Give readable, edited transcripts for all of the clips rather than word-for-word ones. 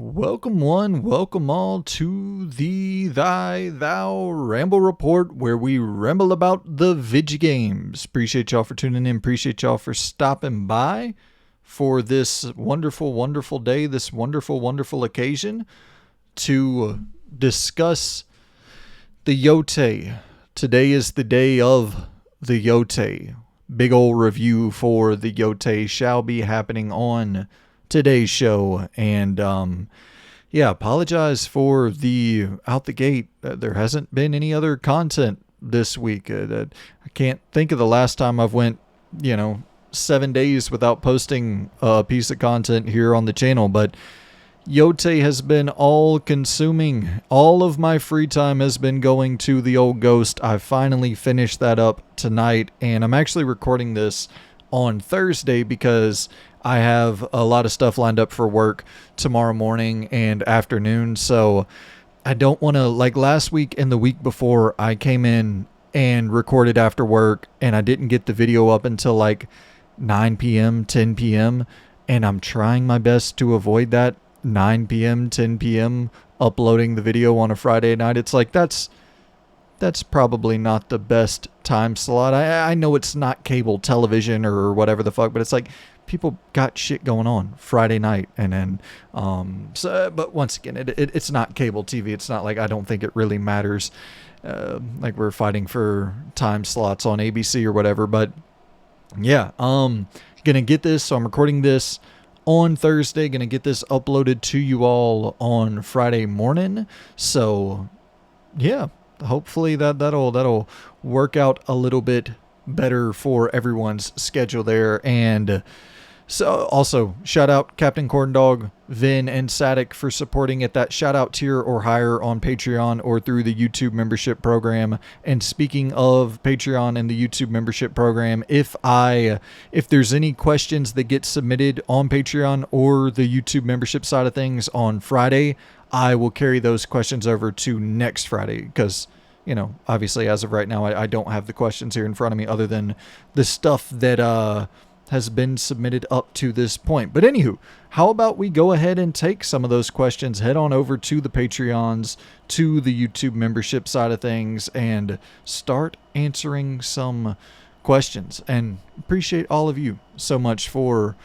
Welcome one, welcome all to the Thou Ramble Report, where we ramble about the video games. Appreciate y'all for tuning in, appreciate y'all for stopping by for this wonderful, wonderful day, this wonderful, wonderful occasion to discuss the Yotei. Today is the day of the Yotei. Big ol' review for the Yotei shall be happening on today's show, and apologize for the out the gate. There hasn't been any other content this week. I can't think of the last time I've went 7 days without posting a piece of content here on the channel, but Yotei has been all consuming. All of my free time has been going to the old ghost. I finally finished that up tonight, and I'm actually recording this on Thursday because I have a lot of stuff lined up for work tomorrow morning and afternoon. So I don't want to, like last week and the week before, I came in and recorded after work and I didn't get the video up until like 9 p.m., 10 p.m. And I'm trying my best to avoid that 9 p.m., 10 p.m. uploading the video on a Friday night. It's like, that's probably not the best time slot. I know it's not cable television or whatever the fuck, but it's like people got shit going on Friday night, and then but once again, it's not cable TV. It's not like I don't think it really matters. Like we're fighting for time slots on ABC or whatever. But yeah, gonna get this. So I'm recording this on Thursday. Gonna get this uploaded to you all on Friday morning. So yeah. Hopefully that'll work out a little bit better for everyone's schedule there. And so also shout out Captain Corndog, Vin, and Sadik for supporting at that shout out tier or higher on Patreon or through the YouTube membership program. And speaking of Patreon and the YouTube membership program, if there's any questions that get submitted on Patreon or the YouTube membership side of things on Friday, I will carry those questions over to next Friday because, obviously as of right now, I don't have the questions here in front of me other than the stuff that has been submitted up to this point. But anywho, how about we go ahead and take some of those questions, head on over to the Patreons, to the YouTube membership side of things, and start answering some questions. And appreciate all of you so much for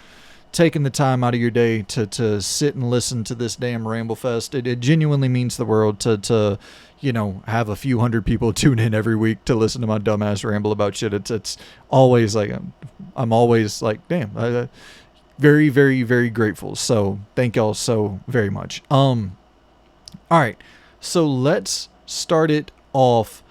taking the time out of your day to sit and listen to this damn Ramble Fest. It genuinely means the world to have a few hundred people tune in every week to listen to my dumbass ramble about shit. It's always like, I'm always like, damn, very, very, very grateful. So thank y'all so very much. All right, so let's start it off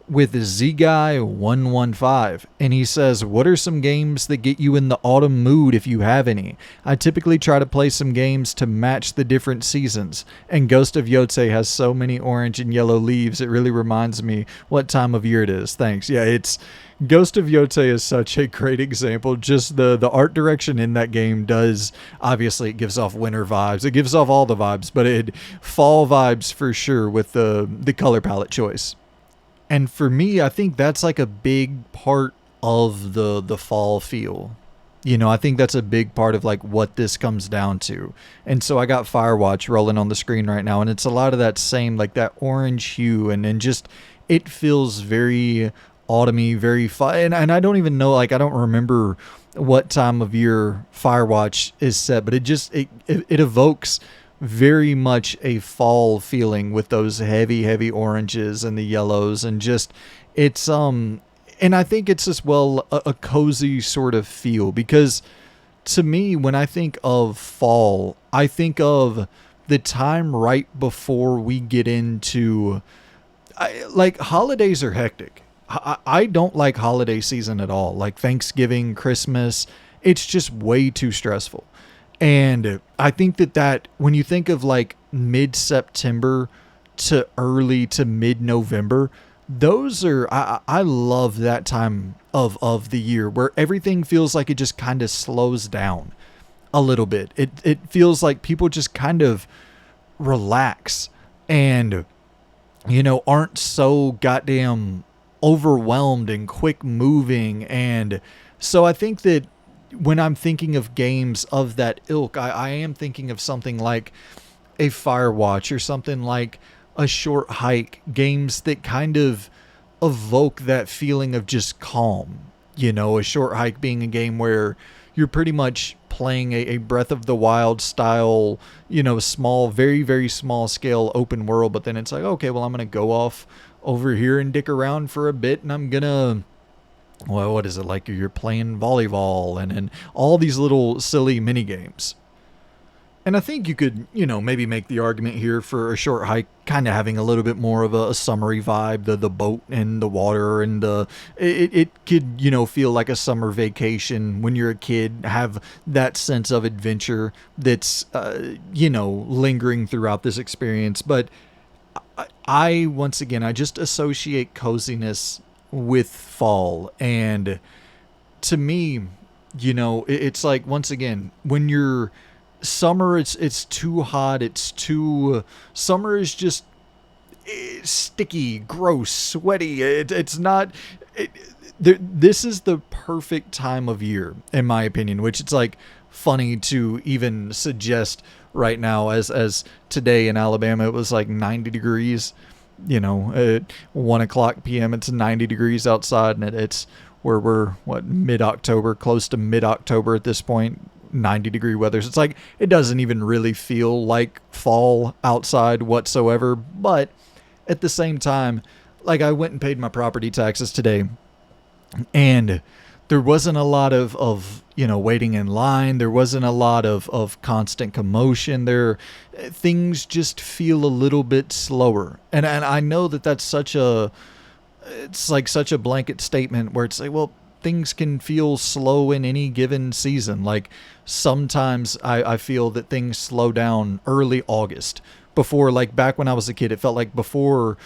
with ZGuy115, and he says, what are some games that get you in the autumn mood if you have any? I typically try to play some games to match the different seasons, and Ghost of Yotei has so many orange and yellow leaves, it really reminds me what time of year it is. Thanks. Yeah, it's Ghost of Yotei is such a great example. Just the art direction in that game does, obviously it gives off winter vibes, it gives off all the vibes, but it fall vibes for sure with the color palette choice. And for me, I think that's like a big part of the fall feel. I think that's a big part of like what this comes down to. And so I got Firewatch rolling on the screen right now, and it's a lot of that same, like that orange hue, and just, it feels very autumny, very fun. And I don't even know, like I don't remember what time of year Firewatch is set, but it evokes very much a fall feeling with those heavy oranges and the yellows, and just it's and I think it's as well a cozy sort of feel, because to me, when I think of fall, I think of the time right before we get into like holidays are hectic. I don't like holiday season at all, like Thanksgiving, Christmas. It's just way too stressful. And I think that when you think of like mid-September to early to mid-November, those are, I love that time of the year where everything feels like it just kind of slows down a little bit. It feels like people just kind of relax and, aren't so goddamn overwhelmed and quick moving. And so I think that when I'm thinking of games of that ilk, I am thinking of something like a Firewatch or something like a Short Hike, games that kind of evoke that feeling of just calm. A Short Hike being a game where you're pretty much playing a Breath of the Wild style, small, very, very small scale open world, but then it's like, okay, well, I'm going to go off over here and dick around for a bit, and I'm going to, well, what is it, like you're playing volleyball and all these little silly mini games. And I think you could, maybe make the argument here for a Short Hike kind of having a little bit more of a summery vibe, the boat and the water and it could, feel like a summer vacation when you're a kid, have that sense of adventure that's, lingering throughout this experience. But once again, I just associate coziness with fall. And to me, it's like, once again, when you're, summer, it's too hot, summer is just sticky, gross, sweaty. It's not this is the perfect time of year, in my opinion, which it's like funny to even suggest right now, as today in Alabama it was like 90 degrees. At 1 o'clock p.m. it's 90 degrees outside, and it's where we're mid-October, close to mid-October at this point. 90-degree weather. So it's like, it doesn't even really feel like fall outside whatsoever. But at the same time, like, I went and paid my property taxes today, and there wasn't a lot of waiting in line. There wasn't a lot of constant commotion. Things just feel a little bit slower. And I know that's such a blanket statement where it's like, well, things can feel slow in any given season. Like, sometimes I feel that things slow down early August. Before, like back when I was a kid, it felt like before,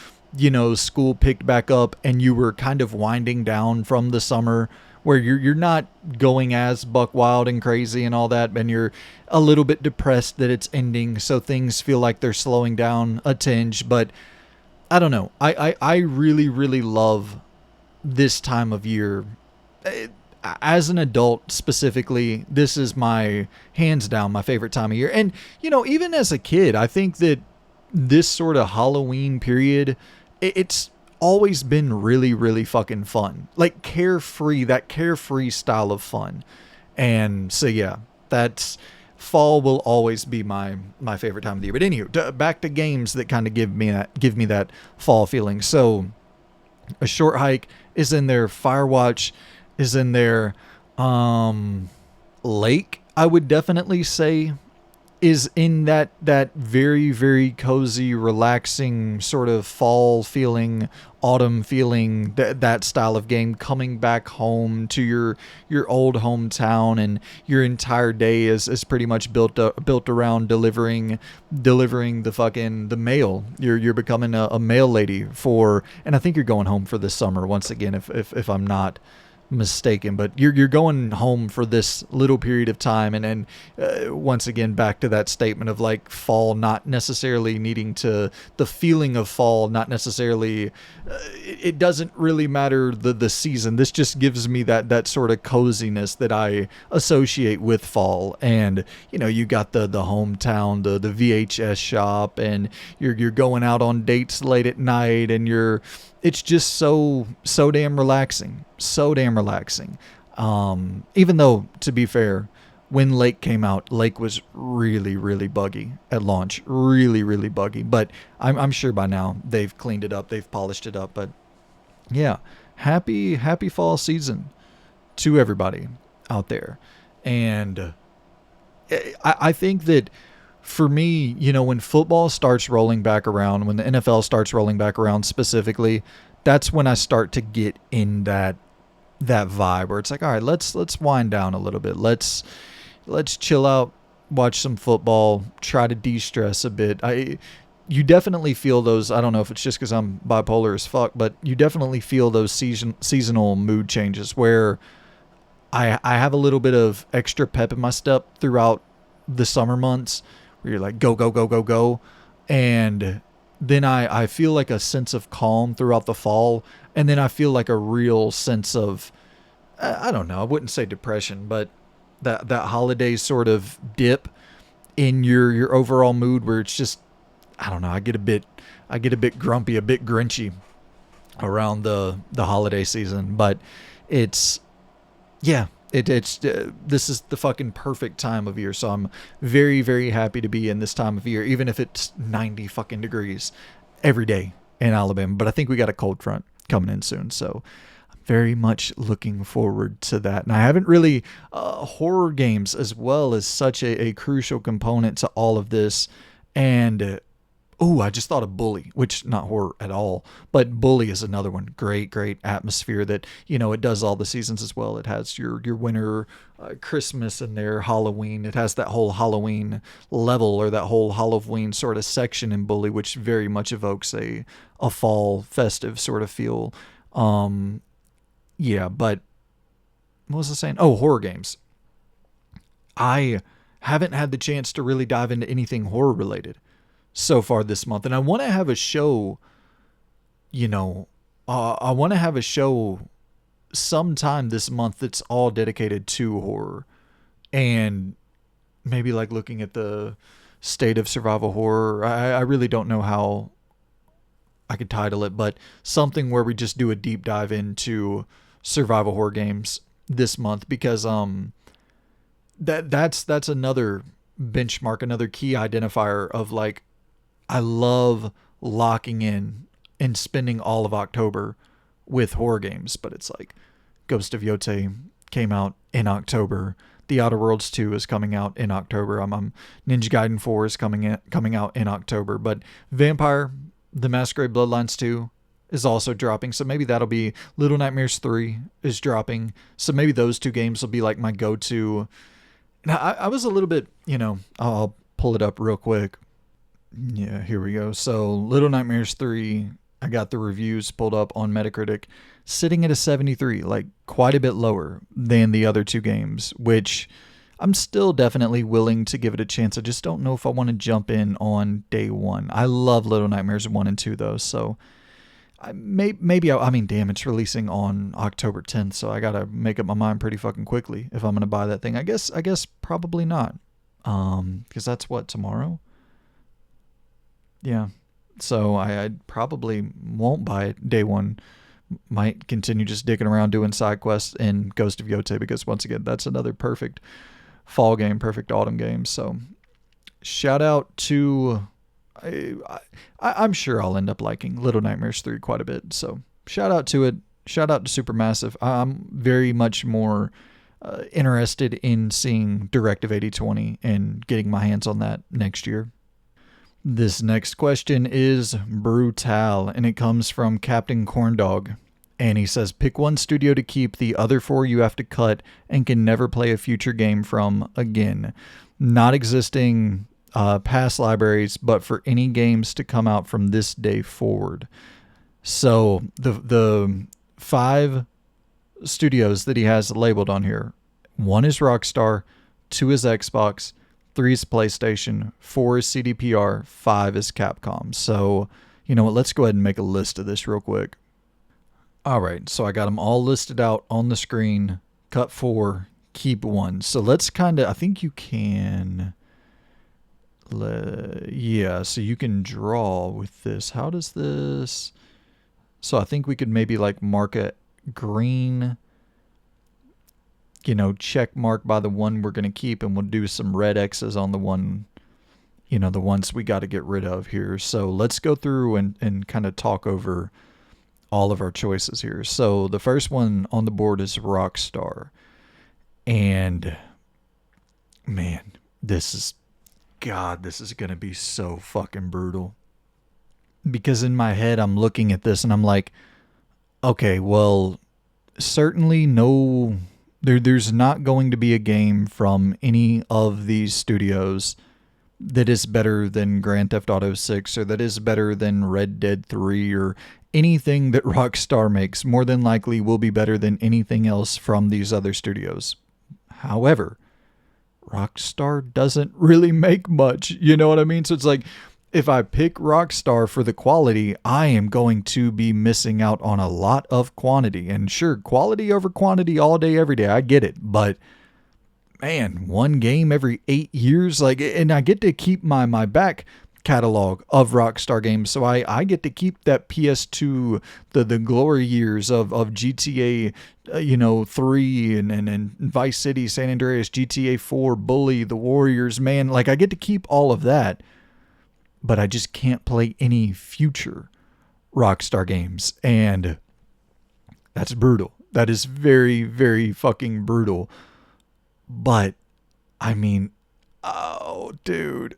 school picked back up and you were kind of winding down from the summer, where you're not going as buck wild and crazy and all that, and you're a little bit depressed that it's ending, so things feel like they're slowing down a tinge. But I don't know. I really, really love this time of year. As an adult specifically, this is my hands down my favorite time of year. And even as a kid, I think that this sort of Halloween period, it's always been really, really fucking fun. Like, that carefree style of fun. And so yeah, that's fall will always be my favorite time of the year. But anywho, back to games that kind of give me that fall feeling. So a Short Hike is in there, Firewatch is in there. Lake, I would definitely say, is in that very, very cozy, relaxing sort of fall feeling, autumn feeling, that style of game, coming back home to your old hometown, and your entire day is pretty much built around delivering the mail. You're becoming a mail lady and I think you're going home for this summer once again, if I'm not mistaken, but you're going home for this little period of time. And once again, back to that statement of like fall not necessarily needing to, the feeling of fall not necessarily, it doesn't really matter the season. This just gives me that sort of coziness that I associate with fall. And you got the hometown, the VHS shop, and you're going out on dates late at night, and it's just so damn relaxing. So damn relaxing. Even though, to be fair, when Lake came out, Lake was really, really buggy at launch. Really, really buggy. But I'm sure by now they've cleaned it up. They've polished it up. But yeah, happy fall season to everybody out there. And I think that for me, when football starts rolling back around, when the NFL starts rolling back around specifically, that's when I start to get in that vibe where it's like, all right, let's wind down a little bit. Let's chill out, watch some football, try to de-stress a bit. You definitely feel those. I don't know if it's just because I'm bipolar as fuck, but you definitely feel those seasonal mood changes where I have a little bit of extra pep in my step throughout the summer months, where you're like, go, go, go, go, go. And then I feel like a sense of calm throughout the fall. And then I feel like a real sense of, I don't know, I wouldn't say depression, but that holiday sort of dip in your overall mood where it's just, I don't know, I get a bit grumpy, a bit grinchy around the holiday season, but it's yeah, it's this is the fucking perfect time of year. So I'm very very happy to be in this time of year, even if it's 90 fucking degrees every day in Alabama. But I think we got a cold front coming in soon, so I'm very much looking forward to that. And I haven't really horror games as well as such a crucial component to all of this, and oh, I just thought of Bully, which not horror at all, but Bully is another one. Great, great atmosphere that, it does all the seasons as well. It has your winter, Christmas in there, Halloween. It has that whole Halloween level or that whole Halloween sort of section in Bully, which very much evokes a fall festive sort of feel. Yeah, but what was I saying? Oh, horror games. I haven't had the chance to really dive into anything horror related so far this month, and I want to have a show, I want to have a show sometime this month that's all dedicated to horror, and maybe like looking at the state of survival horror. I really don't know how I could title it, but something where we just do a deep dive into survival horror games this month, because that's another benchmark, another key identifier of like, I love locking in and spending all of October with horror games, but it's like Ghost of Yotei came out in October. The Outer Worlds 2 is coming out in October. I'm Ninja Gaiden 4 is coming out in October, but Vampire the Masquerade Bloodlines 2 is also dropping, so maybe that'll be Little Nightmares 3 is dropping. So maybe those two games will be like my go-to. Now, I was a little bit, I'll pull it up real quick. Yeah, here we go. So Little Nightmares 3, I got the reviews pulled up on Metacritic, sitting at a 73, like quite a bit lower than the other two games, which I'm still definitely willing to give it a chance. I just don't know if I want to jump in on day one. I love Little Nightmares 1 and 2 though, so I mean, damn, it's releasing on October 10th, so I gotta make up my mind pretty fucking quickly if I'm gonna buy that thing. I guess probably not, because that's what, tomorrow? Yeah, so I probably won't buy it day one. Might continue just dicking around doing side quests in Ghost of Yotei, because once again, that's another perfect fall game, perfect autumn game. So shout out to, I'm sure I'll end up liking Little Nightmares 3 quite a bit. So shout out to it. Shout out to Supermassive. I'm very much more interested in seeing Directive 8020 and getting my hands on that next year. This next question is brutal, and it comes from Captain Corndog. And he says, pick one studio to keep, the other four you have to cut and can never play a future game from again. Not existing past libraries, but for any games to come out from this day forward. So the 5 studios that he has labeled on here, 1 is Rockstar, 2 is Xbox, 3 is PlayStation, 4 is CDPR, 5 is Capcom. So, you know what, let's go ahead and make a list of this real quick. Alright, so I got them all listed out on the screen. Cut 4, keep 1. So let's I think you can, yeah, so you can draw with this. How does this, so I think we could maybe like mark a green, check mark by the one we're going to keep, and we'll do some red X's on the one, the ones we got to get rid of here. So let's go through and kind of talk over all of our choices here. So the first one on the board is Rockstar. And man, this is going to be so fucking brutal. Because in my head, I'm looking at this and I'm like, okay, well, certainly there's not going to be a game from any of these studios that is better than Grand Theft Auto 6 or that is better than Red Dead 3 or anything that Rockstar makes. More than likely will be better than anything else from these other studios. However, Rockstar doesn't really make much, you know what I mean? So it's like, if I pick Rockstar for the quality, I am going to be missing out on a lot of quantity. And sure, quality over quantity all day, every day, I get it. But man, one game every 8 years. Like, and I get to keep my back catalog of Rockstar games. So I get to keep that PS2, the glory years of GTA, 3 and Vice City, San Andreas, GTA 4, Bully, The Warriors, man. Like, I get to keep all of that, but I just can't play any future Rockstar games. And that's brutal. That is very, very fucking brutal. But, I mean, oh, dude,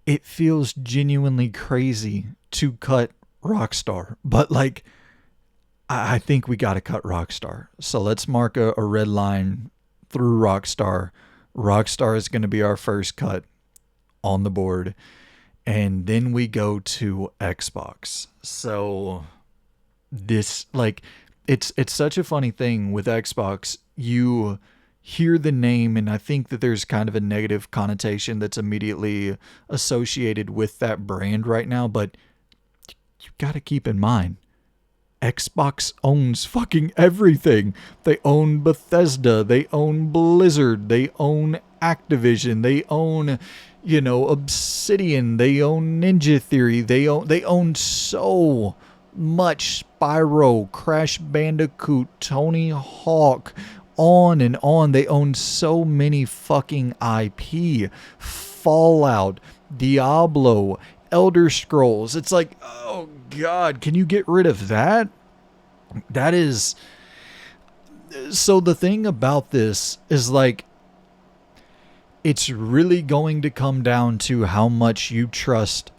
it feels genuinely crazy to cut Rockstar. But, like, I think we got to cut Rockstar. So let's mark a red line through Rockstar. Rockstar is going to be our first cut on the board. And then we go to Xbox. So this, like, it's such a funny thing with Xbox. You hear the name, and I think that there's kind of a negative connotation that's immediately associated with that brand right now. But you got to keep in mind, Xbox owns fucking everything. They own Bethesda. They own Blizzard. They own Activision. They own, Obsidian. They own Ninja Theory. They own so much. Spyro, Crash Bandicoot, Tony Hawk, on and on. They own so many fucking IP. Fallout, Diablo, Elder Scrolls. It's like, oh God, can you get rid of that? That is... So the thing about this is, like, it's really going to come down to how much you trust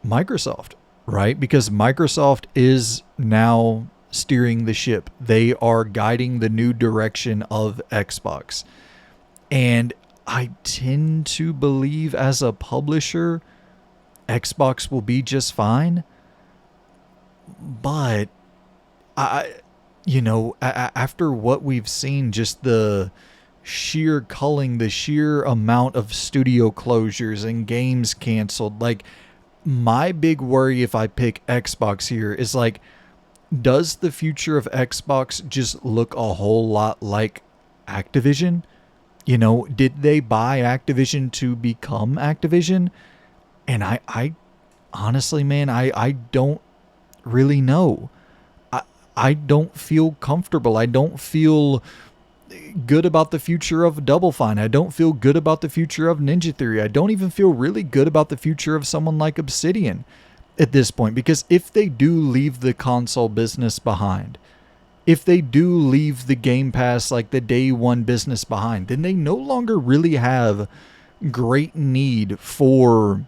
Microsoft, right? Because Microsoft is now steering the ship. They are guiding the new direction of Xbox. And I tend to believe, as a publisher, Xbox will be just fine. But after what we've seen, just the sheer culling, the sheer amount of studio closures and games canceled, like, my big worry if I pick Xbox here is, like, does the future of Xbox just look a whole lot like Activision? Did they buy Activision to become Activision? And I honestly, man, I don't really know. I don't feel comfortable. I don't feel good about the future of Double Fine. I don't feel good about the future of Ninja Theory. I don't even feel really good about the future of someone like Obsidian at this point, because if they do leave the console business behind, if they do leave the Game Pass, like the day one business behind, then they no longer really have great need for,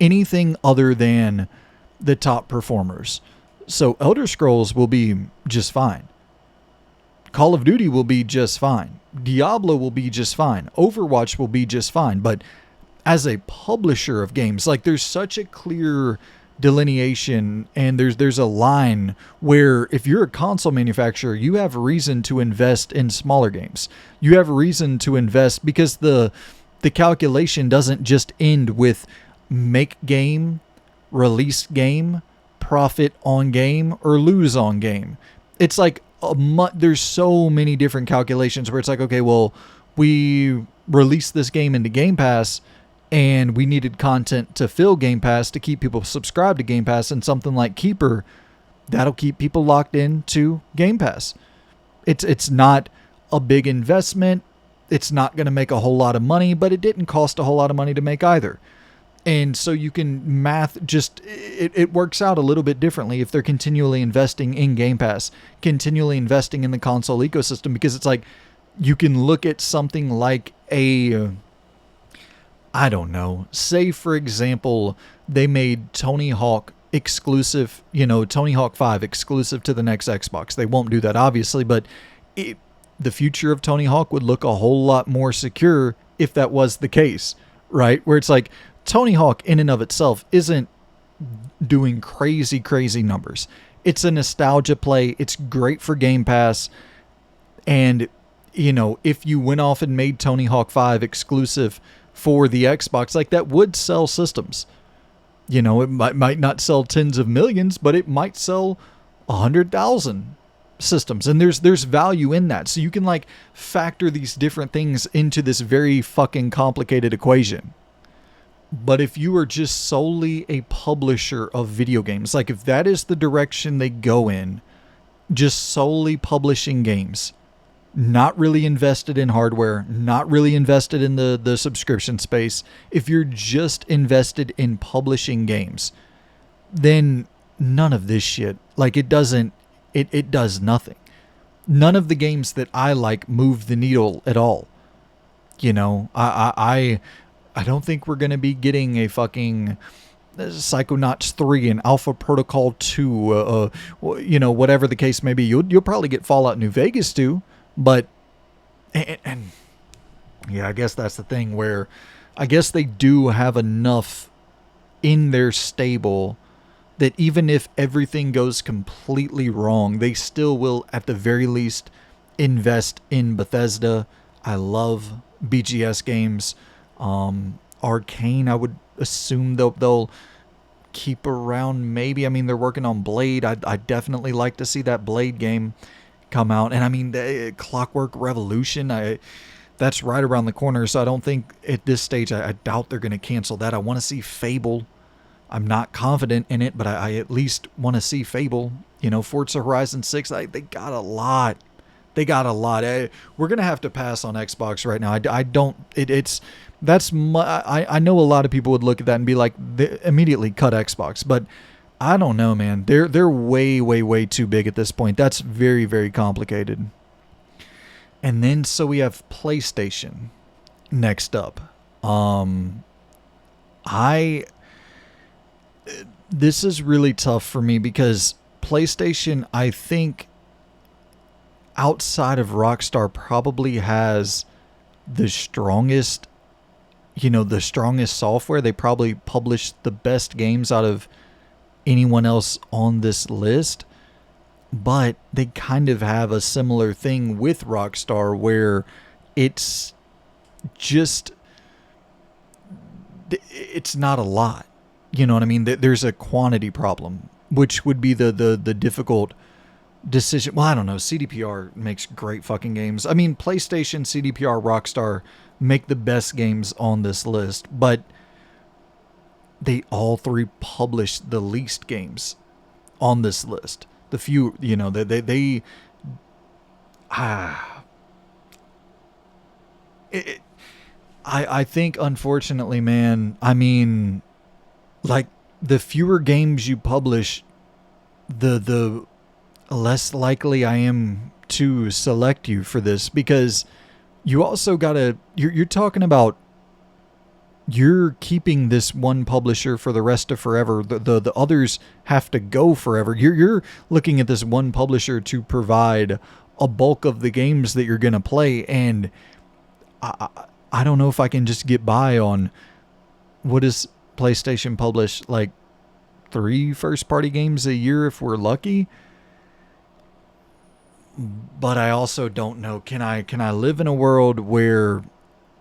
anything other than the top performers. So Elder Scrolls will be just fine. Call of Duty will be just fine. Diablo will be just fine. Overwatch will be just fine. But as a publisher of games, like, there's such a clear delineation, and there's a line where if you're a console manufacturer, you have a reason to invest in smaller games. You have a reason to invest because the calculation doesn't just end with make game, release game, profit on game, or lose on game. It's like there's so many different calculations where it's like, okay, well, we released this game into Game Pass and we needed content to fill Game Pass to keep people subscribed to Game Pass, and something like Keeper, that'll keep people locked into Game Pass. It's not a big investment. It's not going to make a whole lot of money, but it didn't cost a whole lot of money to make either. And so you can math just, it works out a little bit differently if they're continually investing in Game Pass, continually investing in the console ecosystem, because it's like, you can look at something like I don't know, say for example, they made Tony Hawk exclusive, Tony Hawk 5 exclusive to the next Xbox. They won't do that, obviously, but the future of Tony Hawk would look a whole lot more secure if that was the case, right? Where it's like, Tony Hawk in and of itself isn't doing crazy numbers. It's a nostalgia play. It's great for Game Pass. And, if you went off and made Tony Hawk 5 exclusive for the Xbox, like, that would sell systems. It might not sell tens of millions, but it might sell 100,000 systems, and there's value in that. So you can like factor these different things into this very fucking complicated equation. But if you are just solely a publisher of video games, like if that is the direction they go in, just solely publishing games, not really invested in hardware, not really invested in the subscription space, if you're just invested in publishing games, then none of this shit, like it does nothing. None of the games that I like move the needle at all. You know, I don't think we're going to be getting a fucking Psychonauts 3 and Alpha Protocol 2, you know, whatever the case may be. You'll probably get Fallout New Vegas too, but, and yeah, I guess that's the thing where I guess they do have enough in their stable that even if everything goes completely wrong, they still will at the very least invest in Bethesda. I love BGS games. Arcane, I would assume they'll keep around maybe. I mean, they're working on Blade. I definitely like to see that Blade game come out. And I mean, the Clockwork Revolution, that's right around the corner. So I don't think at this stage, I doubt they're going to cancel that. I want to see Fable. I'm not confident in it, but I at least want to see Fable. You know, Forza Horizon 6, they got a lot. They got a lot. We're going to have to pass on Xbox right now. I know a lot of people would look at that and be like, they immediately cut Xbox, but I don't know, man. They're way, way, way too big at this point. That's very, very complicated. And then, so we have PlayStation next up. This is really tough for me because PlayStation, I think, outside of Rockstar, probably has the strongest software. They probably publish the best games out of anyone else on this list. But they kind of have a similar thing with Rockstar where it's not a lot. You know what I mean? There's a quantity problem, which would be the difficult decision. Well, I don't know. CDPR makes great fucking games. I mean, PlayStation, CDPR, Rockstar make the best games on this list, but they all three publish the least games on this list. The few, you know, I think, unfortunately, man, I mean, like, the fewer games you publish, the less likely I am to select you for this, because you also gotta, you're talking about, you're keeping this one publisher for the rest of forever. The others have to go forever. You're looking at this one publisher to provide a bulk of the games that you're gonna play, and I don't know if I can just get by on, what does PlayStation publish, like 3 first-party games a year if we're lucky? But I also don't know, can I live in a world where,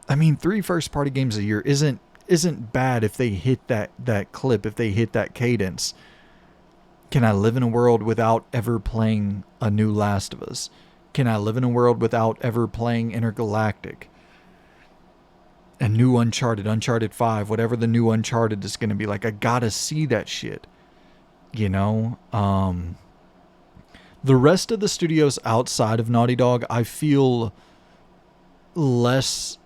I mean, 3 first-party games a year isn't bad if they hit that clip, if they hit that cadence. Can I live in a world without ever playing a new Last of Us? Can I live in a world without ever playing Intergalactic? A new Uncharted 5, whatever the new Uncharted is going to be like. I gotta see that shit. You know? The rest of the studios outside of Naughty Dog, I feel less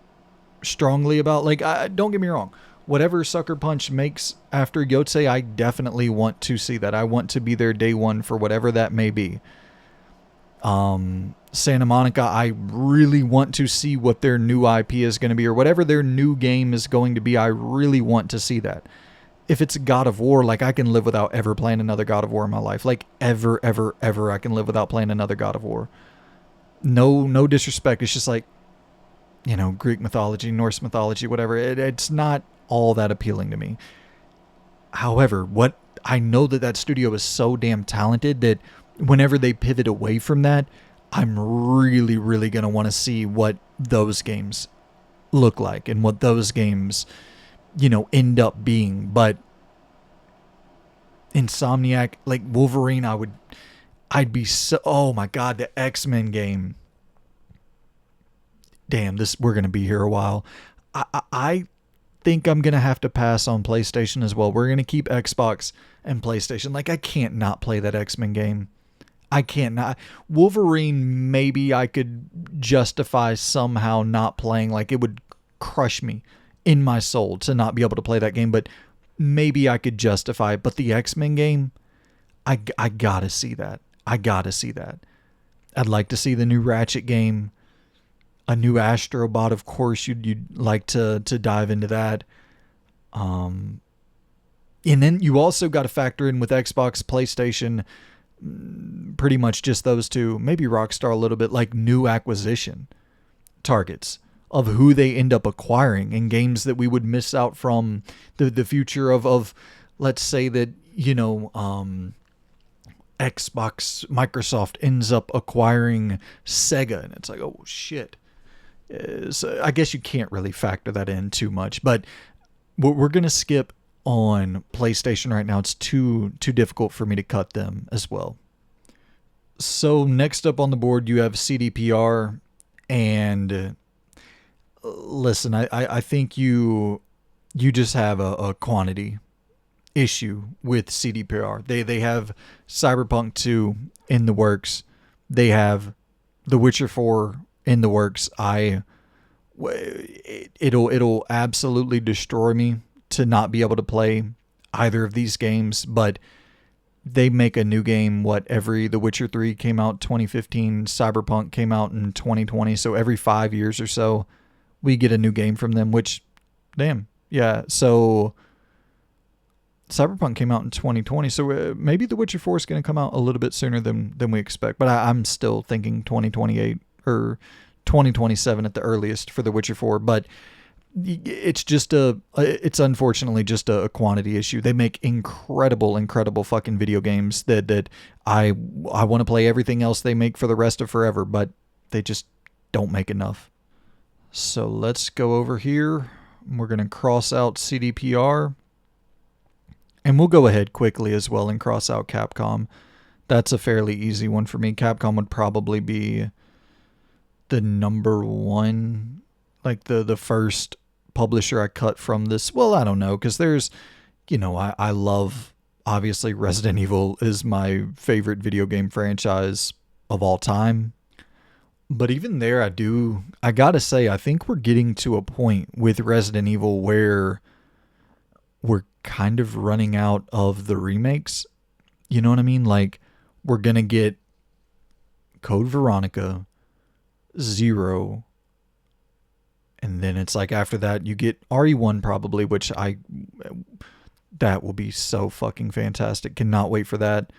strongly about. Like, don't get me wrong. Whatever Sucker Punch makes after Yotei, I definitely want to see that. I want to be there day one for whatever that may be. Santa Monica, I really want to see what their new IP is going to be, or whatever their new game is going to be. I really want to see that. If it's God of War, like, I can live without ever playing another God of War in my life. Like, ever, I can live without playing another God of War. No disrespect. It's just like, you know, Greek mythology, Norse mythology, whatever. It's not all that appealing to me. However, what I know that studio is so damn talented that whenever they pivot away from that, I'm really, really going to want to see what those games look like and what those games, you know, end up being. But Insomniac, like Wolverine, I'd be so, oh my God, the X-Men game. Damn, we're going to be here a while. I think I'm going to have to pass on PlayStation as well. We're going to keep Xbox and PlayStation. Like, I can't not play that X-Men game. I can't not. Wolverine, maybe I could justify somehow not playing. Like, it would crush me in my soul to not be able to play that game, but maybe I could justify it. But the X-Men game, I gotta see that. I gotta see that. I'd like to see the new Ratchet game, a new Astrobot. Of course, you'd like to dive into that. Um, and then you also got to factor in with Xbox, PlayStation, pretty much just those two, maybe Rockstar a little bit, like new acquisition targets of who they end up acquiring in games that we would miss out from the future of let's say that, Xbox, Microsoft ends up acquiring Sega, and it's like, oh shit. So I guess you can't really factor that in too much, but we're going to skip on PlayStation right now. It's too difficult for me to cut them as well. So next up on the board, you have CDPR, and listen, I think you just have a quantity issue with CDPR. They have Cyberpunk 2 in the works. They have The Witcher 4 in the works. It'll absolutely destroy me to not be able to play either of these games, but they make a new game The Witcher 3 came out 2015, Cyberpunk came out in 2020, so every 5 years or so we get a new game from them, which damn. Yeah, so Cyberpunk came out in 2020, so maybe The Witcher 4 is going to come out a little bit sooner than we expect, but I'm still thinking 2028 or 2027 at the earliest for The Witcher 4, but it's unfortunately just a quantity issue. They make incredible fucking video games that I want to play everything else they make for the rest of forever, but they just don't make enough. So let's go over here. We're going to cross out CDPR. And we'll go ahead quickly as well and cross out Capcom. That's a fairly easy one for me. Capcom would probably be the number one, like the first publisher I cut from this. Well, I don't know, because there's, I love, obviously Resident Evil is my favorite video game franchise of all time. But even there, I gotta say, I think we're getting to a point with Resident Evil where we're kind of running out of the remakes. You know what I mean? Like, we're gonna get Code Veronica, Zero, and then it's like after that you get RE1 probably, which that will be so fucking fantastic. Cannot wait for that.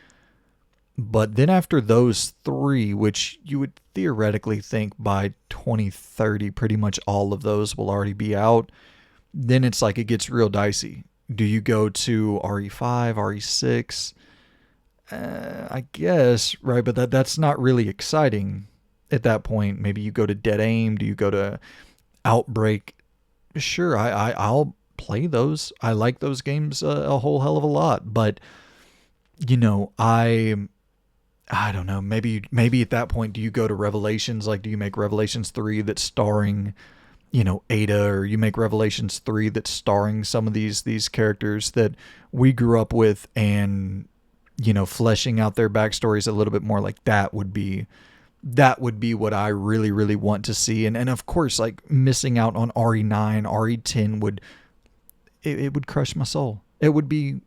But then after those three, which you would theoretically think by 2030 pretty much all of those will already be out, then it's like it gets real dicey. Do you go to RE5, RE6? I guess, right? But that's not really exciting at that point. Maybe you go to Dead Aim. Do you go to Outbreak? Sure, I'll play those. I like those games a whole hell of a lot. But, I don't know. Maybe at that point, do you go to Revelations? Like, do you make Revelations 3 that's starring Ada, or you make Revelations 3 that's starring some of these characters that we grew up with, and fleshing out their backstories a little bit more. Like, that would be what I really, really want to see. And of course, like, missing out on RE9, RE10 would crush my soul. It would be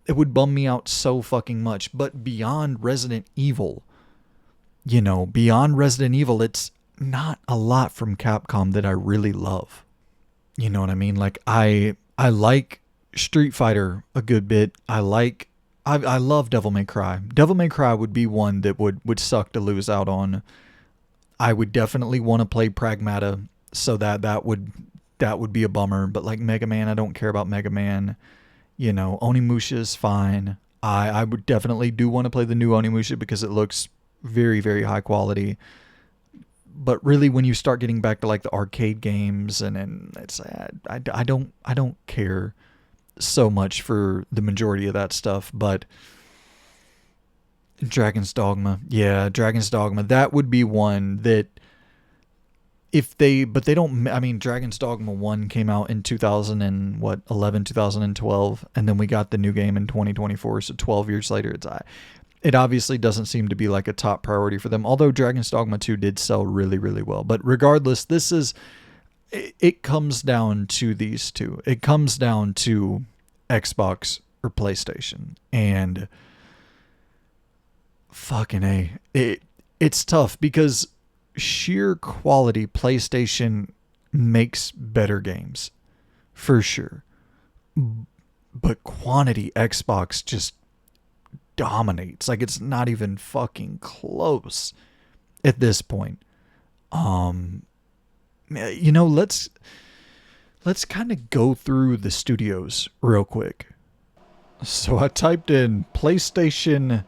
it would bum me out so fucking much. But beyond Resident Evil, it's not a lot from Capcom that I really love. You know what I mean? Like, I like Street Fighter a good bit. I love Devil May Cry. Devil May Cry would be one that would suck to lose out on. I would definitely want to play Pragmata, so that would be a bummer. But like Mega Man, I don't care about Mega Man. Onimusha is fine. I would definitely do want to play the new Onimusha because it looks very, very high quality. But really, when you start getting back to like the arcade games, and it's I don't care so much for the majority of that stuff. But Dragon's Dogma. Yeah, Dragon's Dogma. That would be one that if they, but they don't, I mean, Dragon's Dogma 1 came out in 2000 and what, 11, 2012, and then we got the new game in 2024, so 12 years later, it obviously doesn't seem to be like a top priority for them, although Dragon's Dogma 2 did sell really, really well. But regardless, it comes down to these two. It comes down to Xbox or PlayStation. And fucking it's tough because sheer quality, PlayStation makes better games for sure. But quantity, Xbox just dominates. Like, it's not even fucking close at this point. Let's kind of go through the studios real quick. So I typed in PlayStation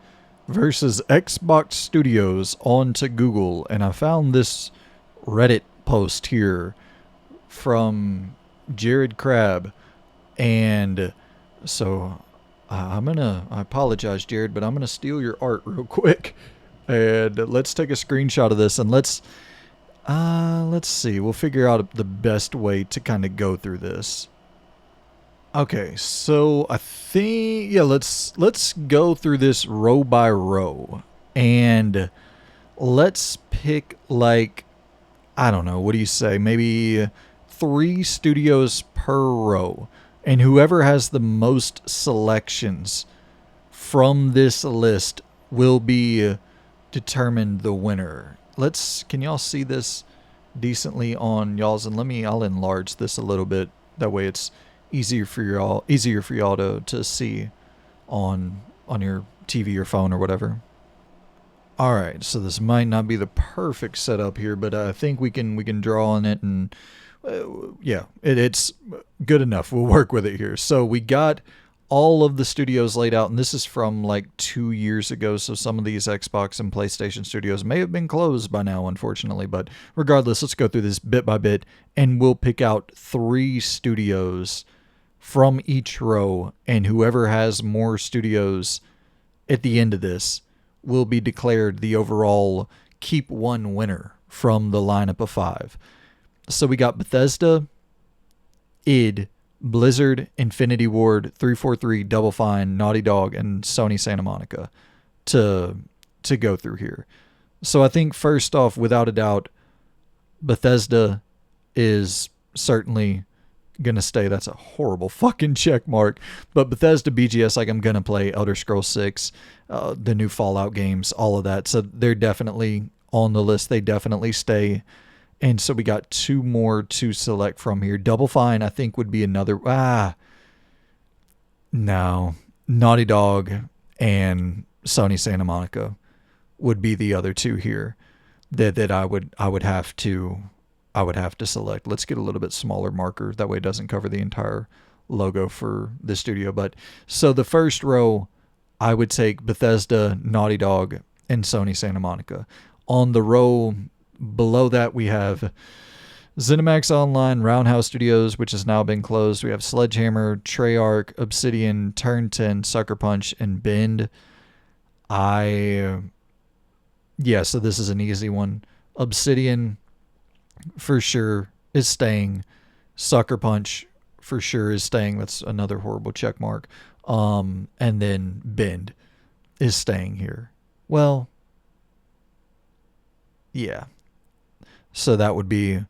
versus Xbox Studios onto Google, and I found this Reddit post here from Jared Crabb. And so I apologize, Jared, but I'm gonna steal your art real quick, and let's take a screenshot of this, and let's see. We'll figure out the best way to kind of go through this. Okay, so I think, yeah, let's go through this row by row, and let's pick, like, I don't know, what do you say? Maybe 3 studios per row, and whoever has the most selections from this list will be determined the winner. Can y'all see this decently on y'all's? And I'll enlarge this a little bit. That way it's easier for y'all to see on your TV or phone or whatever. All right, so this might not be the perfect setup here, but I think we can draw on it, and it's good enough. We'll work with it here. So we got all of the studios laid out, and this is from like 2 years ago, so some of these Xbox and PlayStation studios may have been closed by now, unfortunately, but regardless, let's go through this bit by bit, and we'll pick out 3 studios from each row, and whoever has more studios at the end of this will be declared the overall keep one winner from the lineup of 5. So we got Bethesda, id, Blizzard, Infinity Ward, 343, Double Fine, Naughty Dog, and Sony Santa Monica to go through here. So I think first off, without a doubt, Bethesda is certainly gonna stay. That's a horrible fucking check mark. But Bethesda, BGS, like, I'm gonna play Elder Scrolls 6, the new Fallout games, all of that. So they're definitely on the list. They definitely stay. And so we got 2 more to select from here. Double Fine, I think, would be another. No. Naughty Dog and Sony Santa Monica would be the other 2 here that I would have to select. Let's get a little bit smaller marker. That way it doesn't cover the entire logo for the studio. But so the first row, I would take Bethesda, Naughty Dog, and Sony Santa Monica. On the row below that, we have ZeniMax Online, Roundhouse Studios, which has now been closed. We have Sledgehammer, Treyarch, Obsidian, Turn 10, Sucker Punch, and Bend. So this is an easy one. Obsidian for sure is staying. Sucker Punch for sure is staying. That's another horrible check mark. And then Bend is staying here. Well, yeah. So that would be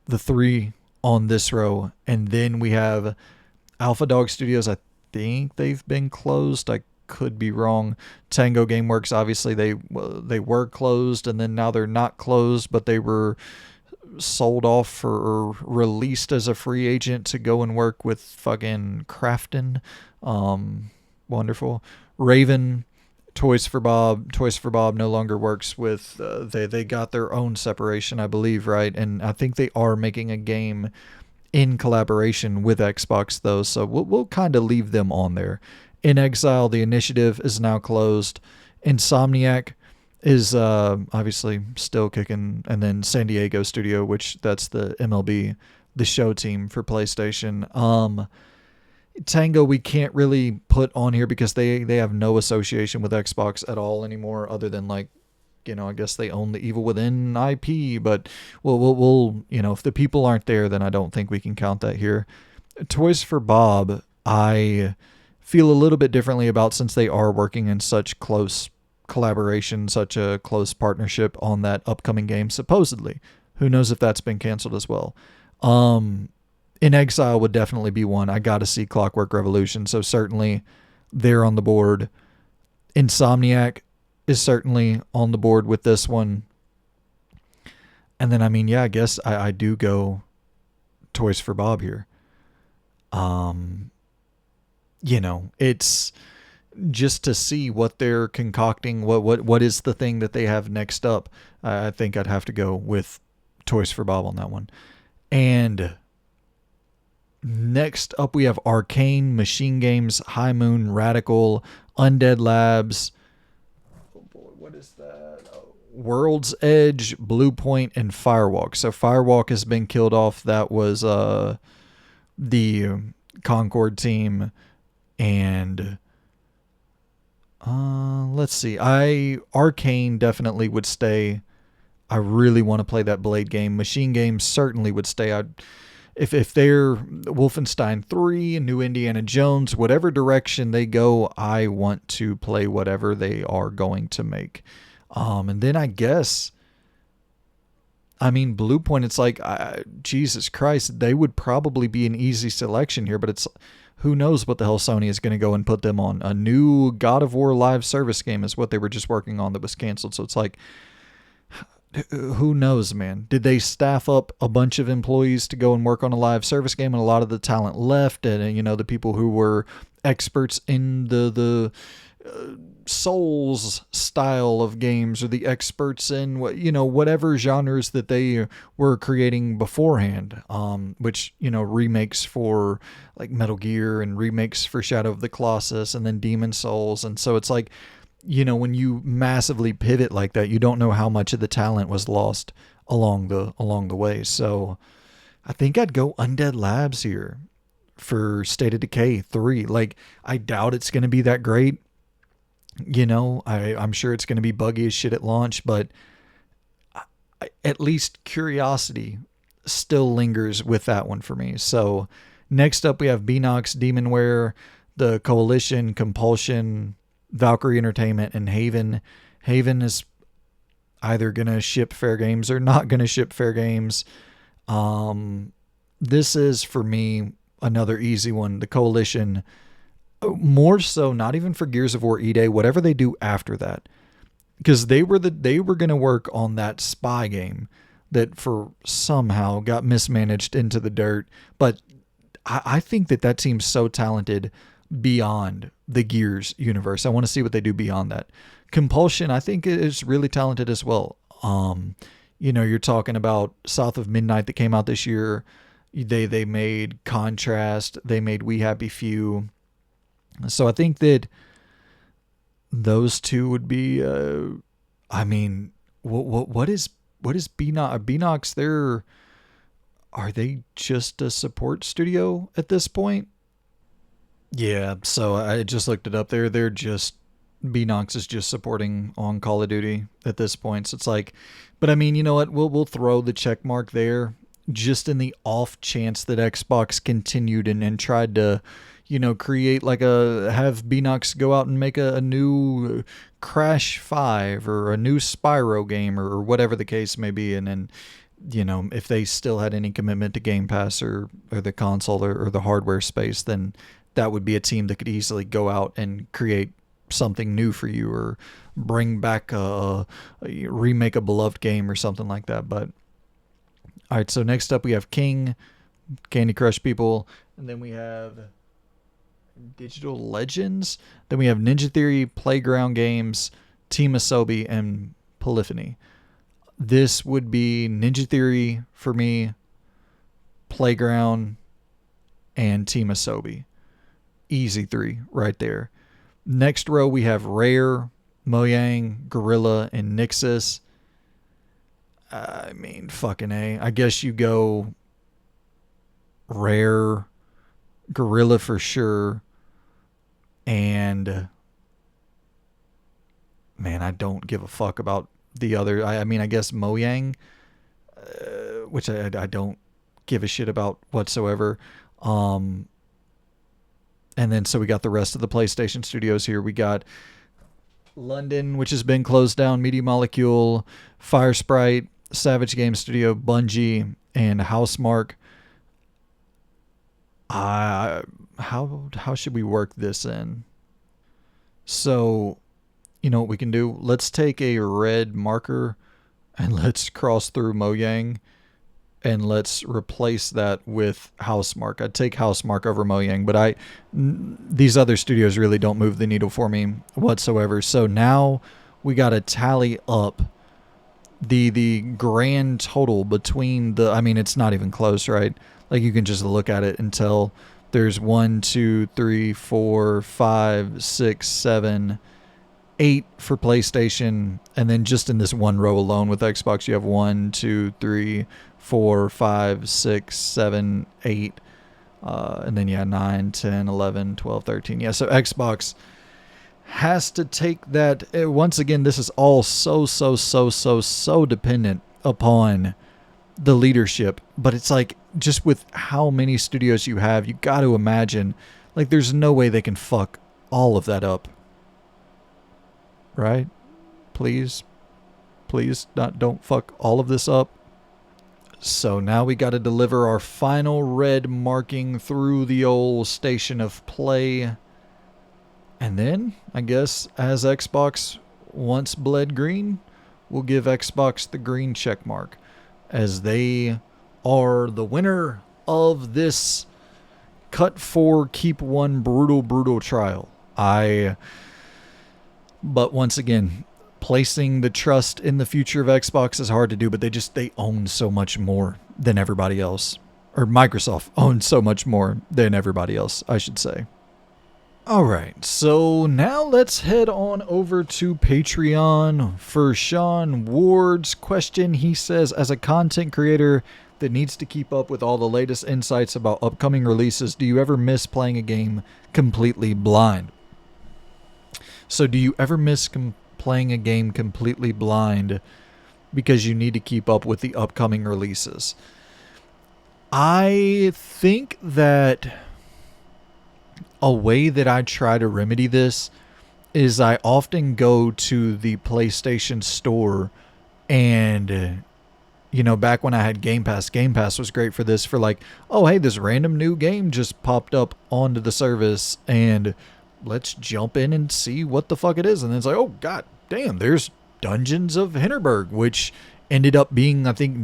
the 3 on this row. And then we have Alpha Dog Studios. I think they've been closed. I could be wrong. Tango Gameworks, obviously they were closed, and then now they're not closed, but they were sold off or released as a free agent to go and work with fucking Crafton. Wonderful. Raven, Toys for Bob no longer works with, they got their own separation, I believe, right? And I think they are making a game in collaboration with Xbox, though, so we'll kind of leave them on there. In Exile, The Initiative is now closed. Insomniac is obviously still kicking. And then San Diego Studio, which that's the MLB, the show team for PlayStation. Tango we can't really put on here because they have no association with Xbox at all anymore, other than like, I guess they own the Evil Within IP, but we'll if the people aren't there, then I don't think we can count that here. Toys for Bob, I feel a little bit differently about, since they are working in such close collaboration, such a close partnership on that upcoming game, supposedly. Who knows if that's been canceled as well. In Exile would definitely be one. I got to see Clockwork Revolution, so certainly they're on the board. Insomniac is certainly on the board with this one. And then, I mean, yeah, I guess I do go Toys for Bob here. It's just to see what they're concocting, what is the thing that they have next up. I think I'd have to go with Toys for Bob on that one. And next up we have Arcane, Machine Games, High Moon, Radical, Undead Labs. Oh boy, what is that? World's Edge, Blue Point, and Firewalk. So Firewalk has been killed off. That was the Concord team. And let's see. Arcane definitely would stay. I really want to play that Blade game. Machine Games certainly would stay. If they're Wolfenstein 3, New Indiana Jones, whatever direction they go, I want to play whatever they are going to make. And then I guess, Blue Point, it's like, Jesus Christ, they would probably be an easy selection here, but it's, who knows what the hell Sony is going to go and put them on. A new God of War live service game is what they were just working on that was canceled. So it's like, who knows, man? Did they staff up a bunch of employees to go and work on a live service game, and a lot of the talent left, and the people who were experts in the Souls style of games, or the experts in whatever genres that they were creating beforehand, which remakes for like Metal Gear, and remakes for Shadow of the Colossus, and then Demon Souls. And so it's like, when you massively pivot like that, you don't know how much of the talent was lost along the way. So I think I'd go Undead Labs here for State of Decay 3. Like, I doubt it's going to be that great. I'm sure it's going to be buggy as shit at launch, but at least curiosity still lingers with that one for me. So next up we have Beanox, Demonware, The Coalition, Compulsion, Valkyrie Entertainment, and Haven. Haven is either going to ship Fair Games or not going to ship Fair Games. This is, for me, another easy one. The Coalition, more so not even for Gears of War E-Day, whatever they do after that. Because they were going to work on that spy game that for somehow got mismanaged into the dirt. But I think that team's so talented beyond the Gears universe. I want to see what they do beyond that. Compulsion, I think, is really talented as well. You're talking about South of Midnight that came out this year. They made Contrast. They made We Happy Few. So I think that those two would be. What is Beanox? Are they just a support studio at this point? Yeah, so I just looked it up. They're just, Beanox is just supporting on Call of Duty at this point. So it's like, but you know what? We'll throw the check mark there, just in the off chance that Xbox continued and tried to, create have Beanox go out and make a new Crash 5 or a new Spyro game, or whatever the case may be, and then, if they still had any commitment to Game Pass or the console or the hardware space, then that would be a team that could easily go out and create something new for you, or bring back remake a beloved game or something like that. But all right, so next up we have King, Candy Crush people, and then we have Digital Legends, then we have Ninja Theory, Playground Games, Team Asobi, and Polyphony. This would be Ninja Theory for me, Playground, and Team Asobi. Easy 3 right there. Next row we have Rare, Mojang, Gorilla, and Nixus. Fucking A. I guess you go Rare, Gorilla for sure, and man, I don't give a fuck about the other. I mean, I guess Mojang, which I don't give a shit about whatsoever. Um, and then so we got the rest of the PlayStation studios here. We got London, which has been closed down, Media Molecule, Fire Sprite, Savage Game Studio, Bungie, and Housemarque. How should we work this in? So, you know what we can do? Let's take a red marker and let's cross through Mojang and let's replace that with Housemarque. I'd take Housemarque over Mojang, but these other studios really don't move the needle for me whatsoever. So now we got to tally up the grand total between the. I mean, it's not even close, right? Like you can just look at it and tell there's 1, 2, 3, 4, 5, 6, 7, 8 for PlayStation, and then just in this one row alone with Xbox, you have 1, 2, 3, 4, 5, 6, 7, 8, and then 9, 10, 11, 12, 13. Yeah, so Xbox has to take that. Once again, this is all so dependent upon the leadership, but it's like just with how many studios you have, you got to imagine like there's no way they can fuck all of that up, right? Please don't fuck all of this up. So now we got to deliver our final red marking through the old station of play. And then, I guess, as Xbox once bled green, we'll give Xbox the green check mark, as they are the winner of this cut 4, keep 1 brutal trial. But once again, placing the trust in the future of Xbox is hard to do, but they own so much more than everybody else. Or Microsoft owns so much more than everybody else, I should say. Alright, so now let's head on over to Patreon for Sean Ward's question. He says, as a content creator that needs to keep up with all the latest insights about upcoming releases, do you ever miss playing a game completely blind? So do you ever miss playing a game completely blind because you need to keep up with the upcoming releases? I think that a way that I try to remedy this is I often go to the PlayStation Store, and you know, back when I had Game Pass was great for this, for like, oh hey, this random new game just popped up onto the service and let's jump in and see what the fuck it is. And then it's like, oh god damn, there's Dungeons of Hinterberg, which ended up being, I think,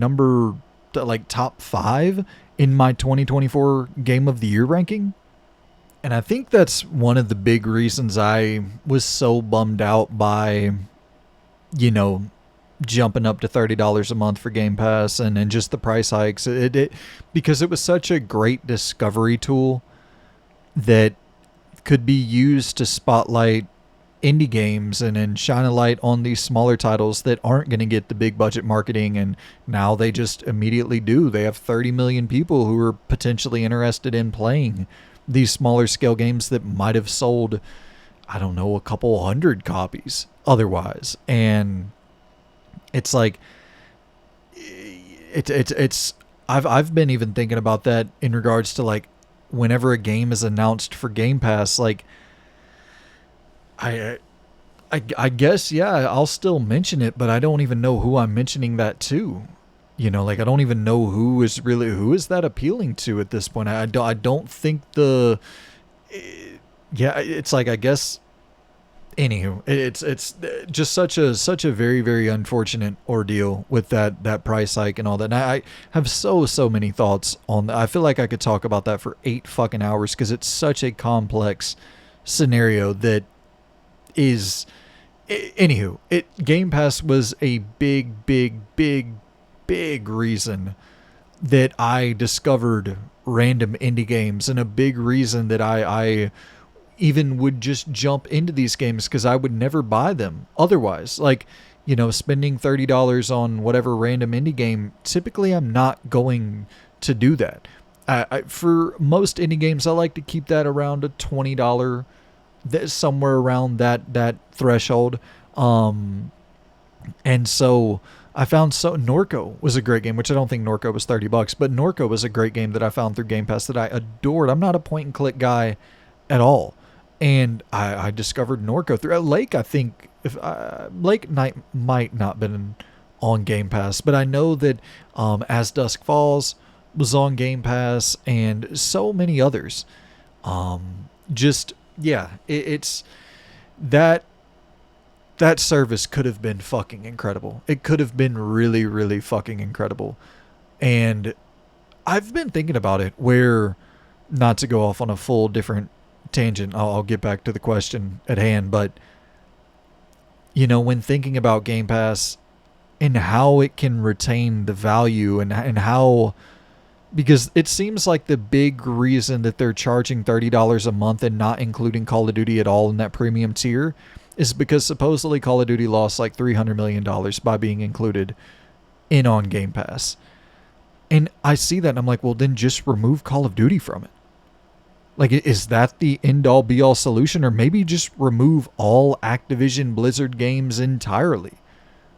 top 5 in my 2024 Game of the Year ranking. And I think that's one of the big reasons I was so bummed out by, you know, jumping up to $30 a month for Game Pass and just the price hikes. Because it was such a great discovery tool that could be used to spotlight indie games and shine a light on these smaller titles that aren't going to get the big budget marketing, and now they just immediately do. They have 30 million people who are potentially interested in playing these smaller scale games that might have sold, I don't know, a couple hundred copies otherwise. And it's like, I've been even thinking about that in regards to like whenever a game is announced for Game Pass, like I guess, yeah, I'll still mention it, but I don't even know who I'm mentioning that to. You know, like I don't even know who is that appealing to at this point. I don't think it's like, I guess, anywho, it's just such a very, very unfortunate ordeal with that price hike and all that. And I have so many thoughts on that. I feel like I could talk about that for 8 fucking hours because it's such a complex scenario that is, anywho, Game Pass was a big reason that I discovered random indie games, and a big reason that I even would just jump into these games because I would never buy them otherwise. Like, you know, spending $30 on whatever random indie game, typically I'm not going to do that. For most indie games, I like to keep that around a $20, somewhere around that threshold. Um, and so I found Norco was a great game, which I don't think Norco was $30, but Norco was a great game that I found through Game Pass that I adored. I'm not a point and click guy at all, and I discovered Norco through Lake. I think if Lake Night might not been on Game Pass, but I know that As Dusk Falls was on Game Pass and so many others. Just yeah, it's that that service could have been fucking incredible. It could have been really, really fucking incredible. And I've been thinking about it where, not to go off on a full different tangent, I'll get back to the question at hand, but, when thinking about Game Pass and how it can retain the value and how, because it seems like the big reason that they're charging $30 a month and not including Call of Duty at all in that premium tier is because supposedly Call of Duty lost like $300 million by being included on Game Pass. And I see that and I'm like, well, then just remove Call of Duty from it. Like, is that the end-all be-all solution? Or maybe just remove all Activision Blizzard games entirely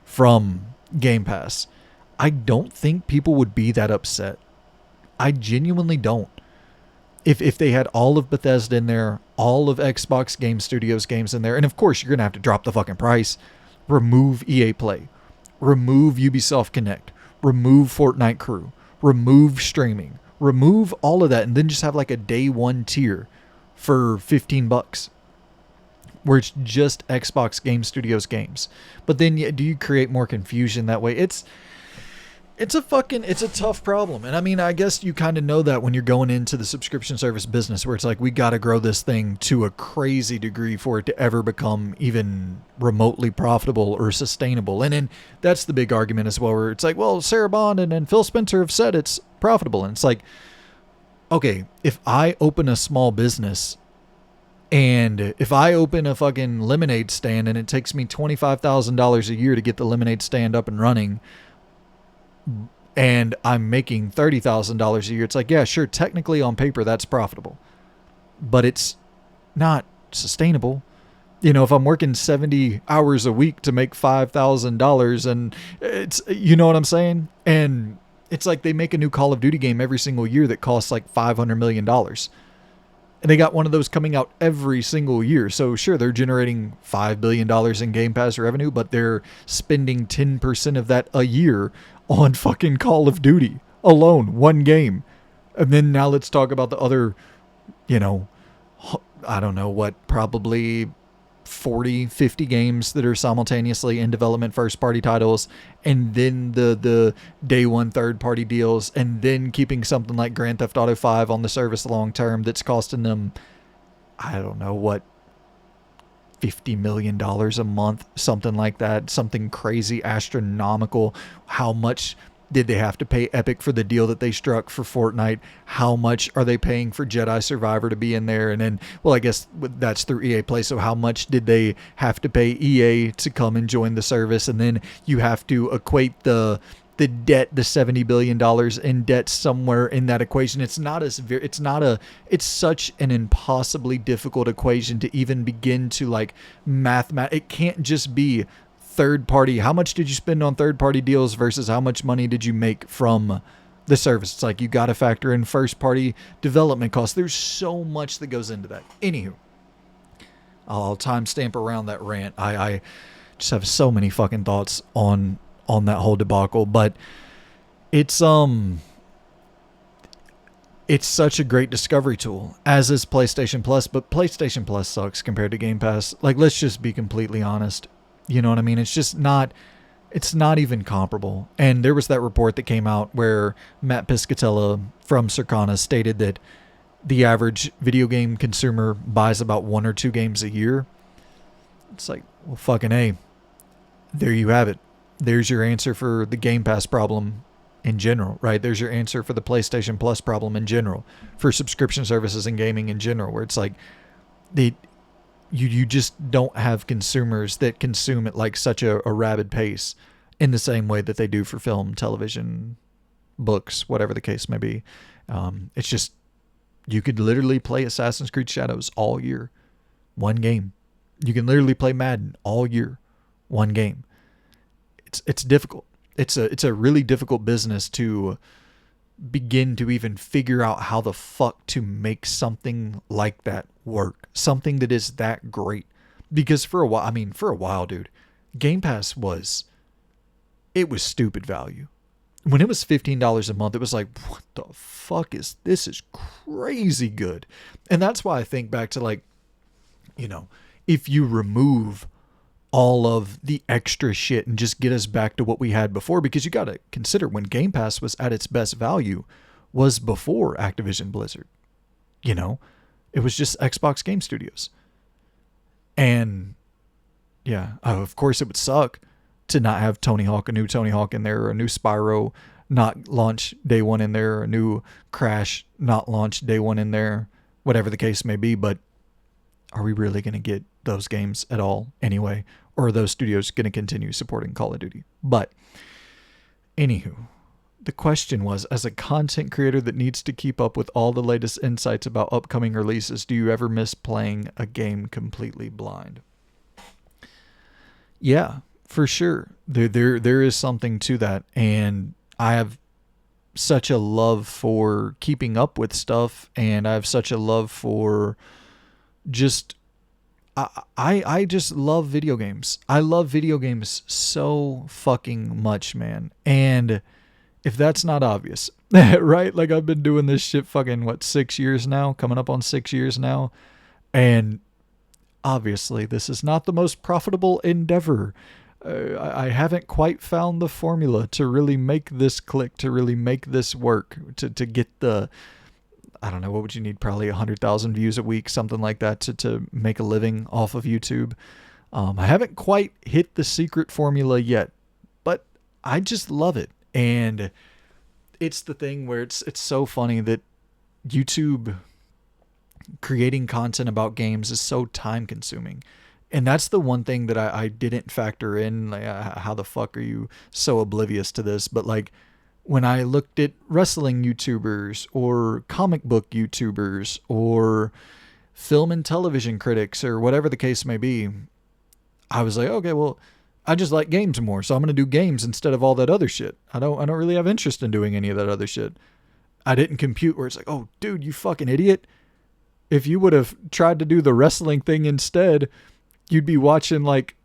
from Game Pass. I don't think people would be that upset. I genuinely don't. If they had all of Bethesda in there, all of Xbox Game Studios games in there, and of course you're going to have to drop the fucking price, remove EA Play, remove Ubisoft Connect, remove Fortnite Crew, remove streaming, remove all of that, and then just have like a day one tier for $15 where it's just Xbox Game Studios games. But then do you create more confusion that way? It's a tough problem. And I mean, I guess you kind of know that when you're going into the subscription service business where it's like, we got to grow this thing to a crazy degree for it to ever become even remotely profitable or sustainable. And then that's the big argument as well, where it's like, well, Sarah Bond and Phil Spencer have said it's profitable. And it's like, okay, if I open a small business and if I open a fucking lemonade stand and it takes me $25,000 a year to get the lemonade stand up and running, and I'm making $30,000 a year, it's like, yeah, sure, technically on paper that's profitable, but it's not sustainable. If I'm working 70 hours a week to make $5,000, and it's, you know what I'm saying? And it's like they make a new Call of Duty game every single year that costs like $500 million. And they got one of those coming out every single year. So sure, they're generating $5 billion in Game Pass revenue, but they're spending 10% of that a year on fucking Call of Duty alone, one game. And then now let's talk about the other, I don't know what, probably 40, 50 games that are simultaneously in development, first party titles, and then the day one third party deals, and then keeping something like Grand Theft Auto 5 on the service long term that's costing them, I don't know what, $50 million a month, something like that, something crazy astronomical. How much did they have to pay Epic for the deal that they struck for Fortnite? How much are they paying for Jedi Survivor to be in there? And then, well, I guess that's through EA Play. So how much did they have to pay EA to come and join the service? And then you have to equate the debt, the $70 billion in debt somewhere in that equation. It's such an impossibly difficult equation to even begin to like it can't just be third party. How much did you spend on third party deals versus how much money did you make from the service? It's like, you got to factor in first party development costs. There's so much that goes into that. Anywho, I'll timestamp around that rant. I just have so many fucking thoughts on that whole debacle, but it's such a great discovery tool, as is PlayStation Plus, but PlayStation Plus sucks compared to Game Pass. Like, let's just be completely honest. You know what I mean? It's not even comparable. And there was that report that came out where Matt Piscatella from Circana stated that the average video game consumer buys about 1 or 2 games a year. It's like, well, fucking A. There you have it. There's your answer for the Game Pass problem in general, right? There's your answer for the PlayStation Plus problem in general, for subscription services and gaming in general, where it's like you just don't have consumers that consume at like such a rabid pace in the same way that they do for film, television, books, whatever the case may be. It's just, you could literally play Assassin's Creed Shadows all year, one game. You can literally play Madden all year, one game. It's difficult. It's a really difficult business to begin to even figure out how the fuck to make something like that work. Something that is that great. Because for a while, dude, Game Pass was stupid value. When it was $15 a month, it was like, what the fuck is this? Is crazy good. And that's why I think back to, like, if you remove all of the extra shit and just get us back to what we had before, because you got to consider when Game Pass was at its best value was before Activision Blizzard. It was just Xbox Game Studios. And yeah, of course it would suck to not have a new Tony Hawk in there, or a new Spyro not launch day one in there, or a new Crash not launch day one in there, whatever the case may be. But are we really going to get those games at all anyway? Or are those studios going to continue supporting Call of Duty? But anywho, the question was, as a content creator that needs to keep up with all the latest insights about upcoming releases, do you ever miss playing a game completely blind? Yeah, for sure. There is something to that. And I have such a love for keeping up with stuff, and I have such a love for just, I just love video games. I love video games so fucking much, man. And if that's not obvious, right? Like, I've been doing this shit fucking, 6 years now? Coming up on 6 years now. And obviously, this is not the most profitable endeavor. I haven't quite found the formula to really make this click, to really make this work, to get the, I don't know, what would you need? Probably 100,000 views a week, something like that, to make a living off of YouTube. I haven't quite hit the secret formula yet, but I just love it. And it's the thing where it's so funny that YouTube creating content about games is so time consuming. And that's the one thing that I didn't factor in. Like, how the fuck are you so oblivious to this? But like, when I looked at wrestling YouTubers or comic book YouTubers or film and television critics or whatever the case may be, I was like, okay, well, I just like games more, so I'm going to do games instead of all that other shit. I don't really have interest in doing any of that other shit. I didn't compute where it's like, oh, dude, you fucking idiot. If you would have tried to do the wrestling thing instead, you'd be watching, like,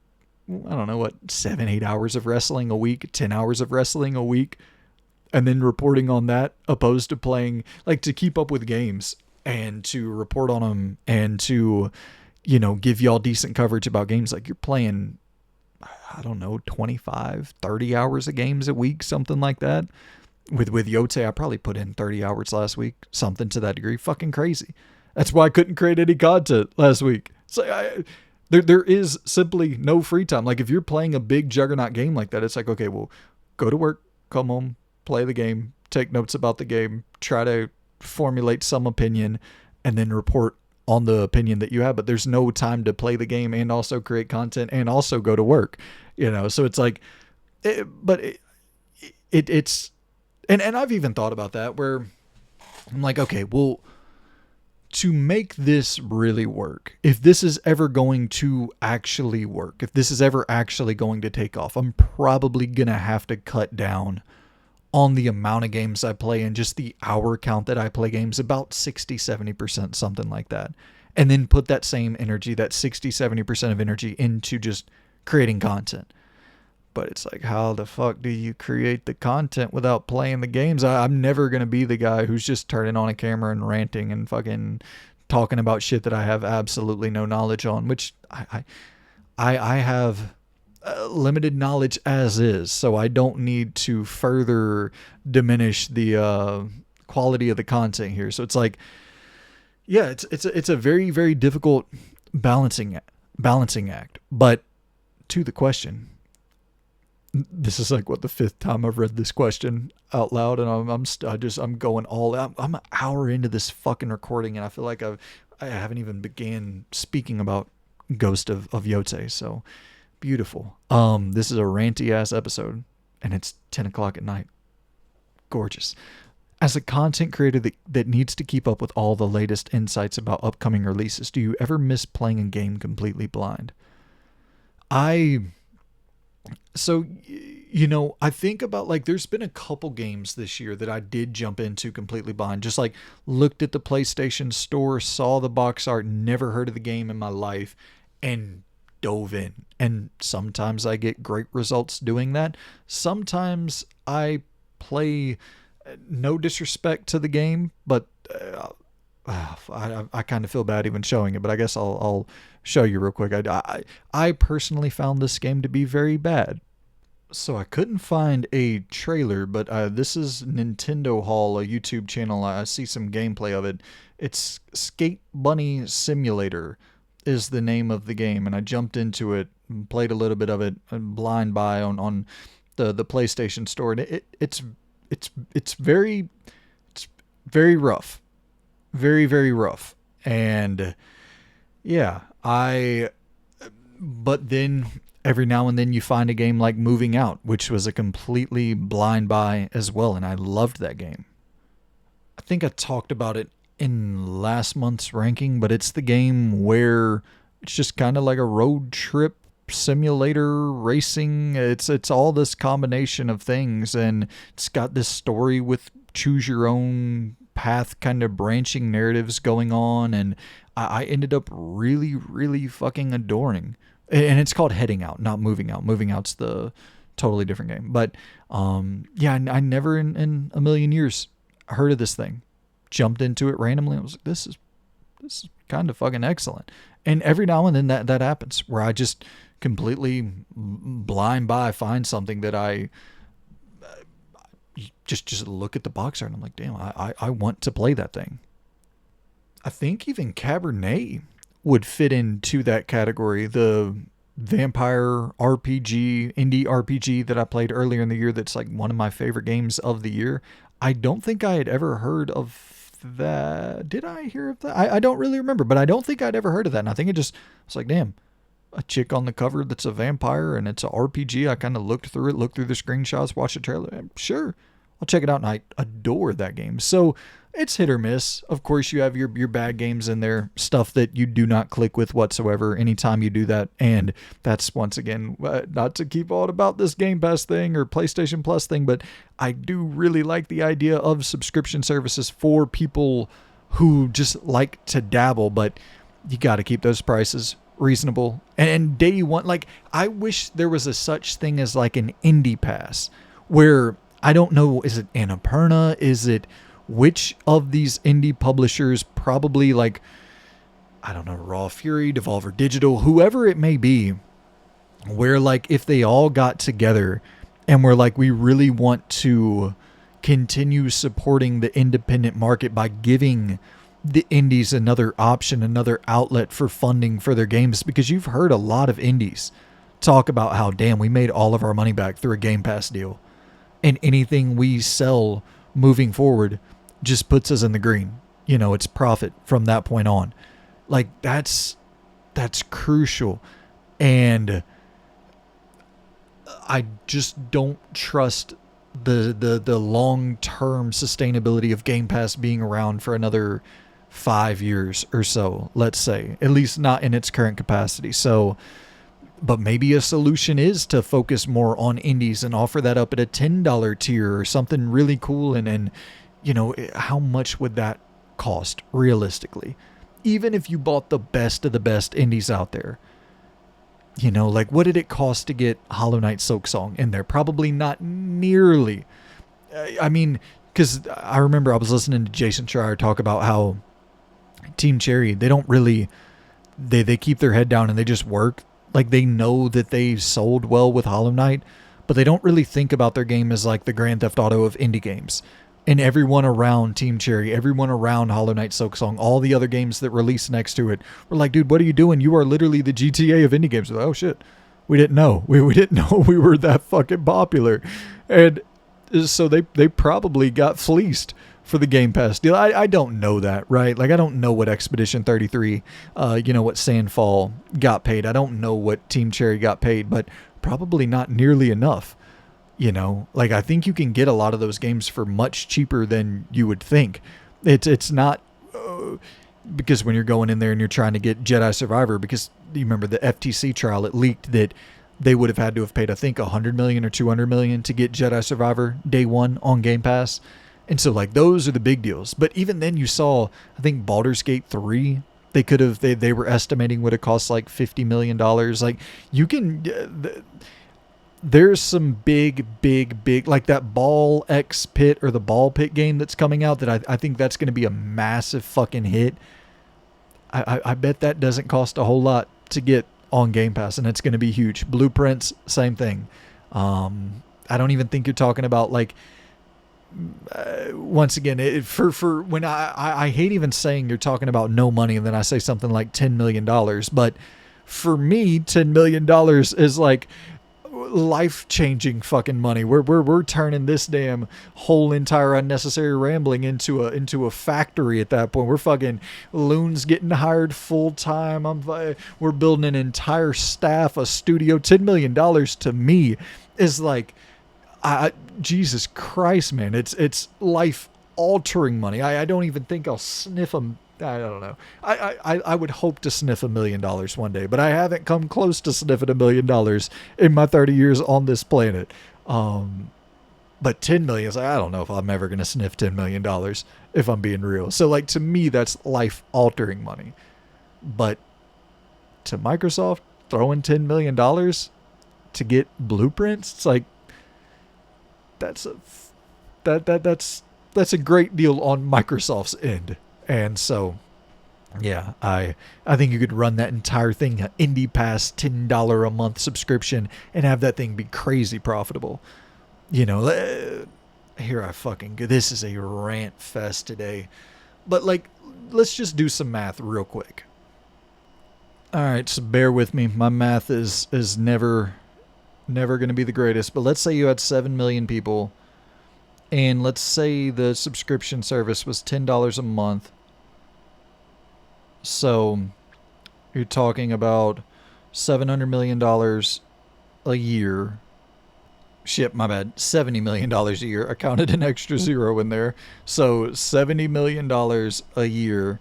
I don't know, 7-8 hours of wrestling a week, 10 hours of wrestling a week, and then reporting on that, opposed to playing, like, to keep up with games and to report on them and to, give y'all decent coverage about games. Like, you're playing, I don't know, 25, 30 hours of games a week, something like that. With Yotei, I probably put in 30 hours last week, something to that degree. Fucking crazy. That's why I couldn't create any content last week. So there is simply no free time. Like, if you're playing a big juggernaut game like that, it's like, okay, well, go to work, come home, play the game, take notes about the game, try to formulate some opinion, and then report on the opinion that you have. But there's no time to play the game and also create content and also go to work, So it's like, it's, and I've even thought about that, where I'm like, okay, well, to make this really work, if this is ever going to actually work, if this is ever actually going to take off, I'm probably going to have to cut down on the amount of games I play and just the hour count that I play games, about 60-70%, something like that. And then put that same energy, that 60-70% of energy, into just creating content. But it's like, how the fuck do you create the content without playing the games? I'm never going to be the guy who's just turning on a camera and ranting and fucking talking about shit that I have absolutely no knowledge on, which I have limited knowledge as is, so I don't need to further diminish the quality of the content here. So it's like, yeah, it's a very, very difficult balancing act. But to the question, this is like the fifth time I've read this question out loud, and I'm going all out. I'm an hour into this fucking recording, and I feel like I haven't even began speaking about Ghost of Yotei. So beautiful. This is a ranty ass episode, and it's 10 o'clock at night. Gorgeous. as a content creator that needs to keep up with all the latest insights about upcoming releases, do you ever miss playing a game completely blind? I So, I think about like there's been a couple games this year that I did jump into completely blind. Just like looked at the PlayStation Store, saw the box art, never heard of the game in my life, and dove in. And sometimes I get great results doing that. Sometimes I play, no disrespect to the game, but I kind of feel bad even showing it, but I guess I'll show you real quick. I personally found this game to be very bad. So I couldn't find a trailer, but this is Nintendo Hall, a YouTube channel. I see some gameplay of it. It's Skate Bunny Simulator is the name of the game, and I jumped into it and played a little bit of it blind buy on the PlayStation Store, and it's very rough, very very rough, and yeah, but then every now and then you find a game like Moving Out, which was a completely blind buy as well, and I loved that game. I think I talked about it in last month's ranking, but it's the game where it's just kind of like a road trip simulator racing. It's all this combination of things, and it's got this story with choose your own path kind of branching narratives going on, and I ended up really really fucking adoring. And it's called Heading Out, not Moving Out. Moving Out's the totally different game. But yeah, I never in a million years heard of this thing. Jumped into it randomly. I was like, this is kind of fucking excellent. And every now and then that happens where I just completely blind buy find something that I just look at the box art and I'm like, damn, I want to play that thing. I think even Cabernet would fit into that category. The vampire RPG, indie RPG that I played earlier in the year, that's like one of my favorite games of the year. I don't think I had ever heard of that. Did I hear of that? I don't really remember, but I don't think I'd ever heard of that. And I think it just, was like, damn, a chick on the cover that's a vampire and it's an RPG. I kind of looked through the screenshots, watched the trailer. Sure, I'll check it out, and I adore that game. So it's hit or miss. Of course, you have your bad games in there, stuff that you do not click with whatsoever anytime you do that. And that's, once again, not to keep all about this Game Pass thing or PlayStation Plus thing, but I do really like the idea of subscription services for people who just like to dabble, but you got to keep those prices reasonable. And day one, like, I wish there was a such thing as like an indie pass where, I don't know, is it Annapurna? Is it which of these indie publishers, probably like, I don't know, Raw Fury, Devolver Digital, whoever it may be, where like if they all got together and were like, we really want to continue supporting the independent market by giving the indies another option, another outlet for funding for their games, because you've heard a lot of indies talk about how, damn, we made all of our money back through a Game Pass deal, and anything we sell moving forward just puts us in the green. It's profit from that point on. Like, that's crucial. And I just don't trust the long-term sustainability of Game Pass being around for another 5 years or so, let's say, at least not in its current capacity. So, but maybe a solution is to focus more on indies and offer that up at a $10 tier or something really cool. And how much would that cost realistically? Even if you bought the best of the best indies out there, like, what did it cost to get Hollow Knight Silksong in there? Probably not nearly. I mean, because I remember I was listening to Jason Schreier talk about how Team Cherry, they don't really, they keep their head down and they just work. Like, they know that they sold well with Hollow Knight, but they don't really think about their game as like the Grand Theft Auto of indie games. And everyone around Team Cherry, everyone around Hollow Knight Silksong, all the other games that release next to it, were like, dude, what are you doing? You are literally the GTA of indie games. Like, oh shit, we didn't know. We didn't know we were that fucking popular. And so they probably got fleeced for the Game Pass deal. I don't know that, right? Like, I don't know what Expedition 33, what Sandfall got paid. I don't know what Team Cherry got paid, but probably not nearly enough. Like I think you can get a lot of those games for much cheaper than you would think. It's not because when you're going in there and you're trying to get Jedi Survivor, because you remember the FTC trial, it leaked that they would have had to have paid, I think, 100 million or 200 million to get Jedi Survivor day one on Game Pass. And so like those are the big deals. But even then you saw, I think Baldur's Gate 3, they were estimating would have cost like $50 million. Like you can, there's some big, like that Ball X Pit or the Ball Pit game that's coming out that I think that's going to be a massive fucking hit. I bet that doesn't cost a whole lot to get on Game Pass, and it's going to be huge. Blueprints, same thing. I don't even think you're talking about like, once again, for when I hate even saying you're talking about no money and then I say something like $10 million, but for me, $10 million is like life-changing fucking money. We're turning this damn whole entire unnecessary rambling into a factory at that point. We're fucking loons getting hired full time. We're building an entire staff, a studio. $10 million to me is like, Jesus Christ, man, it's life altering money. I don't even think I'll sniff them. I don't know. I would hope to sniff $1 million one day, but I haven't come close to sniffing $1 million in my 30 years on this planet. But 10 million is like, I don't know if I'm ever going to sniff $10 million if I'm being real. So like, to me, that's life altering money. But to Microsoft, throwing $10 million to get blueprints, it's like, that's a great deal on Microsoft's end. And so, yeah, I think you could run that entire thing, an Indie Pass $10 a month subscription, and have that thing be crazy profitable. Here I fucking go. This is a rant fest today. But like, let's just do some math real quick. All right, so bear with me. My math is never going to be the greatest. But let's say you had 7 million people, and let's say the subscription service was $10 a month. So you're talking about $700 million a year. Shit, my bad. $70 million a year. I counted an extra zero in there. So $70 million a year.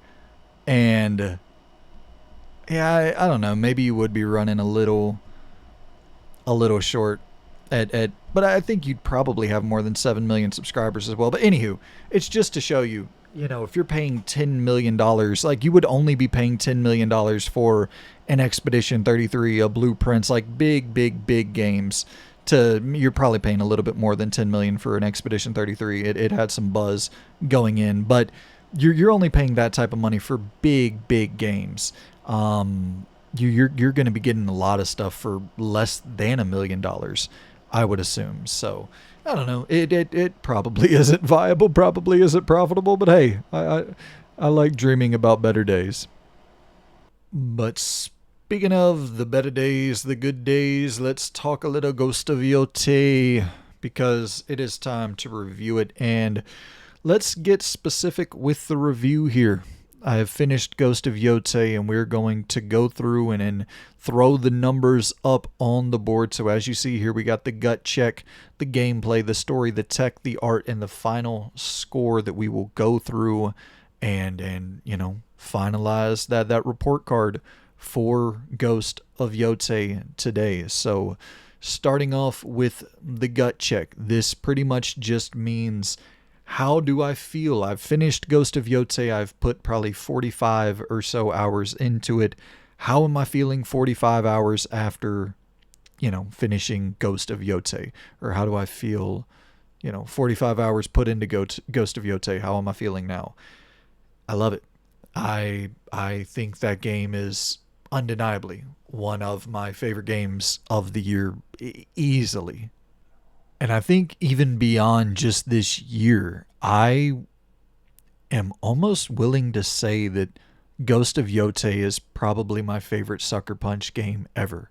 And yeah, I don't know. Maybe you would be running a little short at but I think you'd probably have more than 7 million subscribers as well. But anywho, it's just to show you, if you're paying $10 million, like you would only be paying $10 million for an Expedition 33, a Blueprints, like big games. You're probably paying a little bit more than 10 million for an Expedition 33. It had some buzz going in, but you're only paying that type of money for big games. You're going to be getting a lot of stuff for less than $1 million, I would assume. So I don't know. It probably isn't viable, probably isn't profitable, but hey, I like dreaming about better days. But speaking of the better days, the good days, let's talk a little Ghost of Yotei, because it is time to review it, and let's get specific with the review here. I have finished Ghost of Yotei, and we're going to go through and throw the numbers up on the board. So as you see here, we got the gut check, the gameplay, the story, the tech, the art, and the final score that we will go through and finalize that report card for Ghost of Yotei today. So starting off with the gut check, this pretty much just means, how do I feel? I've finished Ghost of Yotei. I've put probably 45 or so hours into it. How am I feeling 45 hours after, finishing Ghost of Yotei? Or how do I feel, 45 hours put into Ghost of Yotei? How am I feeling now? I love it. I think that game is undeniably one of my favorite games of the year, easily. And I think even beyond just this year, I am almost willing to say that Ghost of Yotei is probably my favorite Sucker Punch game ever,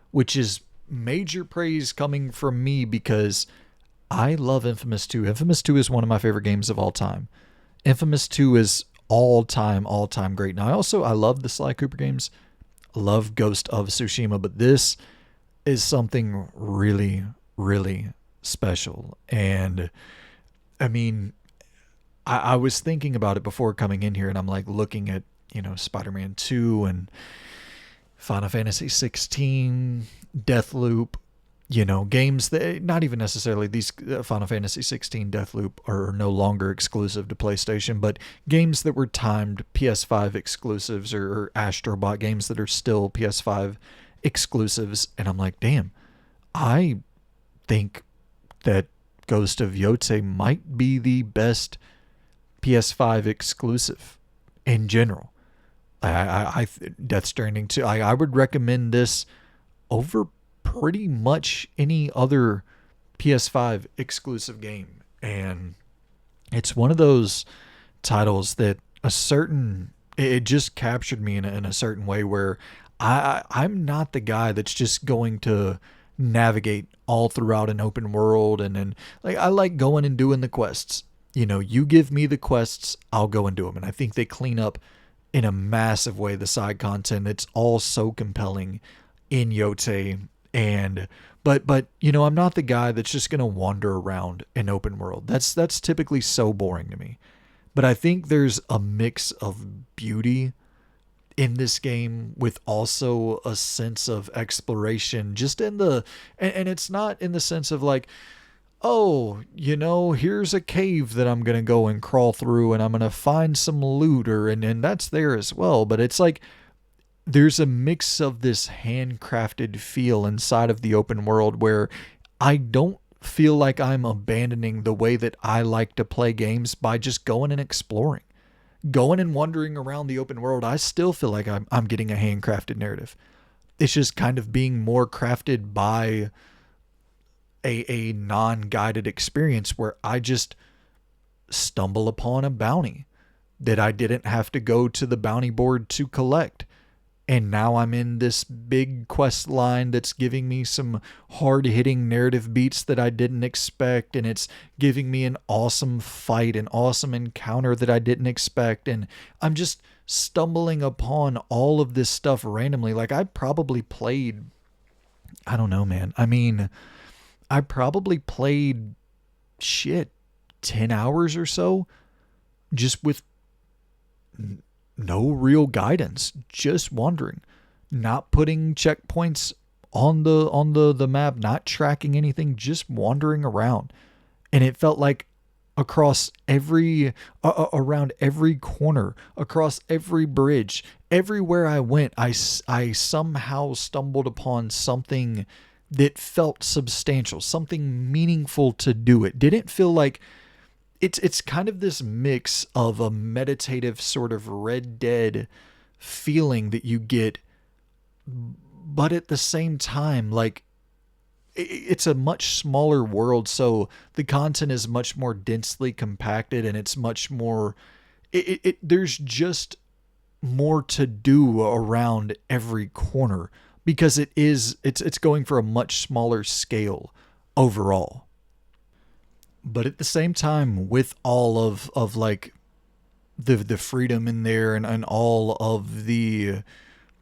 which is major praise coming from me because I love Infamous 2. Infamous 2 is one of my favorite games of all time. Infamous 2 is all time great. Now, I love the Sly Cooper games. I love Ghost of Tsushima, but this is something really special. And I mean, I was thinking about it before coming in here, and I'm like looking at, Spider-Man 2 and Final Fantasy 16, Deathloop, games that not even necessarily these Final Fantasy 16 Deathloop are no longer exclusive to PlayStation, but games that were timed PS5 exclusives, or Astrobot games that are still PS5 exclusives. And I'm like, damn, I think that Ghost of Yotei might be the best PS5 exclusive in general. Death Stranding 2, I would recommend this over pretty much any other PS5 exclusive game. And it's one of those titles that it just captured me in a certain way, where I'm not the guy that's just going to navigate all throughout an open world. And like, I like going and doing the quests. You give me the quests, I'll go and do them. And I think they clean up in a massive way the side content. It's all so compelling in Yotei. And but I'm not the guy that's just gonna wander around an open world. That's typically so boring to me. But I think there's a mix of beauty in this game with also a sense of exploration, just in the and it's not in the sense of like, oh, here's a cave that I'm going to go and crawl through, and I'm going to find some loot, and that's there as well. But it's like, there's a mix of this handcrafted feel inside of the open world, where I don't feel like I'm abandoning the way that I like to play games by just going and exploring, going and wandering around the open world. I still feel like I'm getting a handcrafted narrative. It's just kind of being more crafted by a non-guided experience, where I just stumble upon a bounty that I didn't have to go to the bounty board to collect. And now I'm in this big quest line that's giving me some hard-hitting narrative beats that I didn't expect. And it's giving me an awesome fight, an awesome encounter that I didn't expect. And I'm just stumbling upon all of this stuff randomly. Like, I probably played, I don't know, man. I mean, I probably played 10 hours or so, just with no real guidance, just wandering, not putting checkpoints on the map, not tracking anything, just wandering around. And it felt like across around every corner, across every bridge, everywhere I went, I somehow stumbled upon something that felt substantial, something meaningful to do. It didn't feel like it's kind of this mix of a meditative sort of Red Dead feeling that you get, but at the same time, like, it's a much smaller world, so the content is much more densely compacted, and it's much more there's just more to do around every corner, because it's going for a much smaller scale overall. But at the same time, with all of like the freedom in there, and all of the,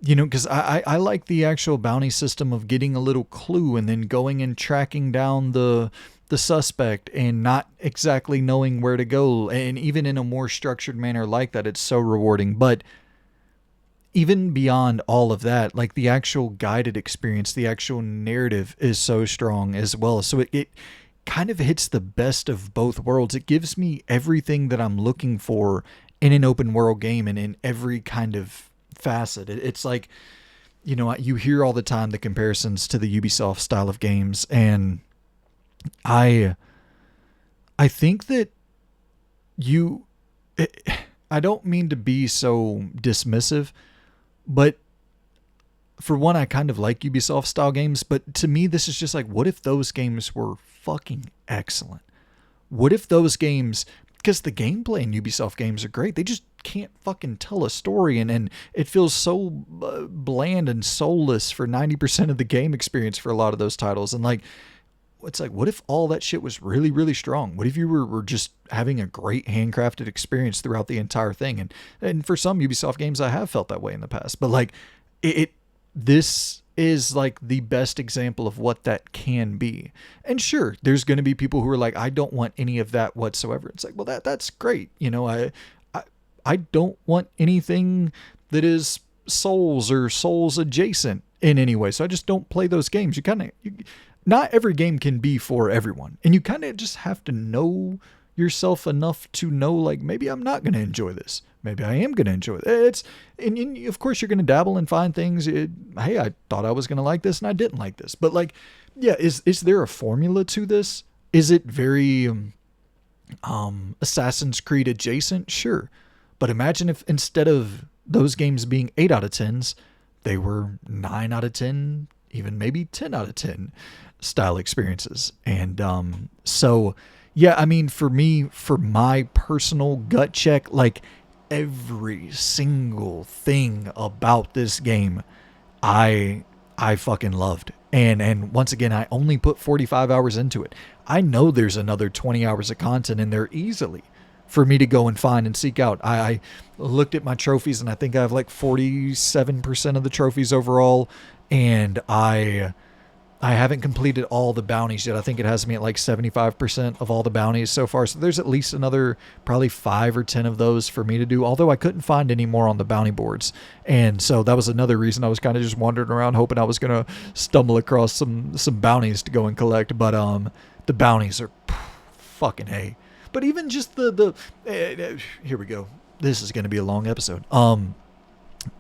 because I like the actual bounty system of getting a little clue and then going and tracking down the suspect and not exactly knowing where to go. And even in a more structured manner like that, it's so rewarding. But even beyond all of that, like, the actual guided experience, the actual narrative is so strong as well. So it kind of hits the best of both worlds. It gives me everything that I'm looking for in an open world game, and in every kind of facet. It's like, you hear all the time the comparisons to the Ubisoft style of games, and I think that I don't mean to be so dismissive, but for one, I kind of like Ubisoft style games, but to me, this is just like, what if those games were fucking excellent? What if those games, because the gameplay in Ubisoft games are great, they just can't fucking tell a story, and it feels so bland and soulless for 90% of the game experience for a lot of those titles. And like, it's like, what if all that shit was really, really strong? What if you were just having a great handcrafted experience throughout the entire thing? And for some Ubisoft games, I have felt that way in the past, but like, this is like the best example of what that can be. And sure, there's going to be people who are like, I don't want any of that whatsoever. It's like, well, that's great. I I don't want anything that is Souls or Souls adjacent in any way. So I just don't play those games. Not every game can be for everyone. And you kind of just have to know yourself enough to know, like, maybe I'm not going to enjoy this. Maybe I am going to enjoy it. And of course, you're going to dabble and find things. Hey, I thought I was going to like this and I didn't like this. But, like, yeah, is there a formula to this? Is it very Assassin's Creed adjacent? Sure. But imagine if instead of those games being 8 out of 10s, they were 9 out of 10, even maybe 10 out of 10 style experiences. And so, yeah, I mean, for me, for my personal gut check, like, every single thing about this game, I fucking loved. And once again, I only put 45 hours into it. I know there's another 20 hours of content in there easily for me to go and find and seek out. I looked at my trophies, and I think I have like 47% of the trophies overall, and I haven't completed all the bounties yet. I think it has me at like 75% of all the bounties so far. So there's at least another probably 5 or 10 of those for me to do, although I couldn't find any more on the bounty boards. And so that was another reason I was kind of just wandering around hoping I was going to stumble across some bounties to go and collect. But the bounties are fucking A. But even just here we go. This is going to be a long episode.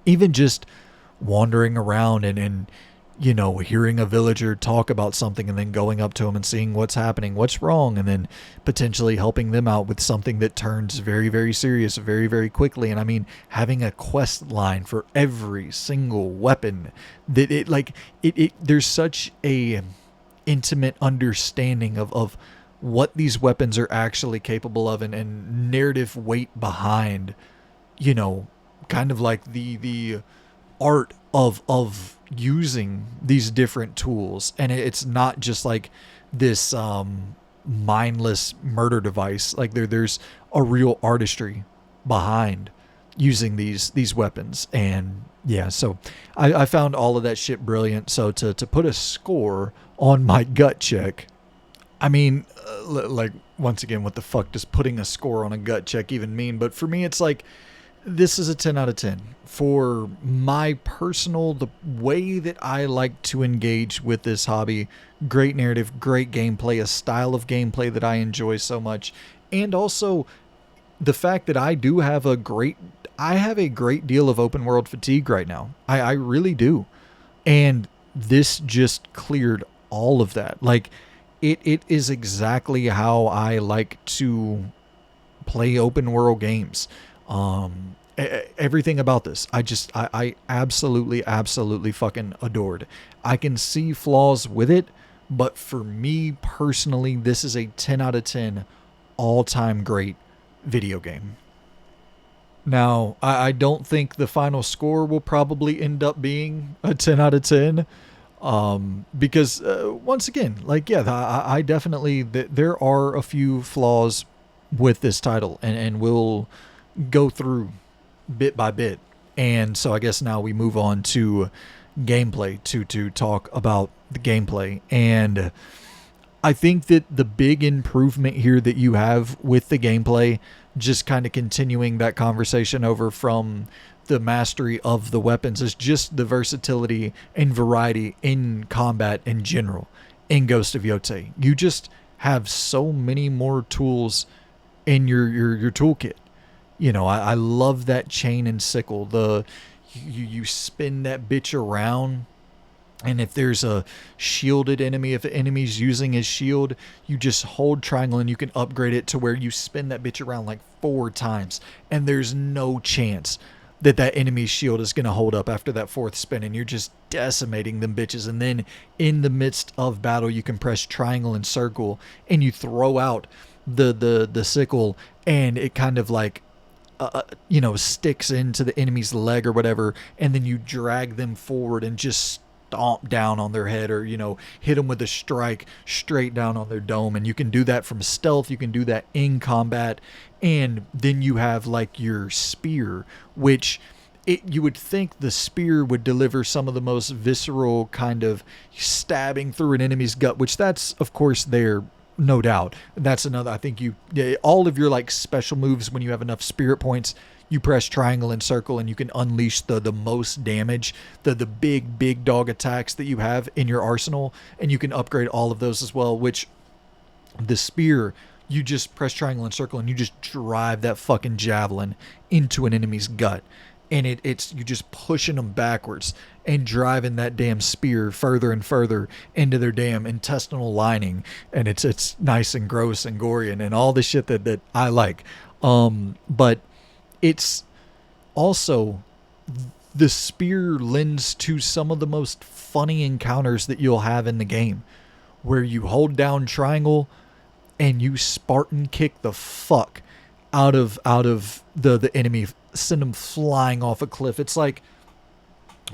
Even just wandering around and hearing a villager talk about something and then going up to them and seeing what's happening, what's wrong, and then potentially helping them out with something that turns very, very serious very, very quickly. And I mean, having a quest line for every single weapon that there's such a intimate understanding of what these weapons are actually capable of and narrative weight behind, kind of like the art of using these different tools. And it's not just like this mindless murder device. Like there's a real artistry behind using these weapons. And yeah, so I found all of that shit brilliant. So to put a score on my gut check, I mean, like, once again, what the fuck does putting a score on a gut check even mean? But for me, it's like, this is a 10 out of 10. For my personal, the way that I like to engage with this hobby, great narrative, great gameplay, a style of gameplay that I enjoy so much. And also the fact that I have a great deal of open world fatigue right now. I really do. And this just cleared all of that. Like, it is exactly how I like to play open world games. Everything about this, I absolutely fucking adored. I can see flaws with it, but for me personally, this is a 10 out of 10 all-time great video game. Now, I don't think the final score will probably end up being a 10 out of 10. Because once again, like, yeah, I definitely, there are a few flaws with this title, and we'll go through bit by bit. And so I guess now we move on to gameplay to talk about the gameplay. And I think that the big improvement here that you have with the gameplay, just kind of continuing that conversation over from the mastery of the weapons, is just the versatility and variety in combat in general in Ghost of Yotei. You just have so many more tools in your toolkit. I love that chain and sickle. You spin that bitch around, and if there's a shielded enemy, if the enemy's using his shield, you just hold triangle and you can upgrade it to where you spin that bitch around like 4 times, and there's no chance that enemy's shield is going to hold up after that 4th spin, and you're just decimating them bitches. And then in the midst of battle, you can press triangle and circle, and you throw out the sickle, and it kind of like sticks into the enemy's leg or whatever, and then you drag them forward and just stomp down on their head, or hit them with a strike straight down on their dome. And you can do that from stealth, you can do that in combat. And then you have like your spear, which you would think the spear would deliver some of the most visceral kind of stabbing through an enemy's gut, which that's of course there, no doubt. That's another, I think all of your like special moves, when you have enough spirit points, you press triangle and circle and you can unleash the most damage, the big dog attacks that you have in your arsenal, and you can upgrade all of those as well, which the spear, you just press triangle and circle and you just drive that fucking javelin into an enemy's gut. And it's you just pushing them backwards and driving that damn spear further and further into their damn intestinal lining. And it's nice and gross and gory and all the shit that I like. But it's also, the spear lends to some of the most funny encounters that you'll have in the game, where you hold down triangle and you Spartan kick the fuck out of the enemy, send them flying off a cliff. It's like,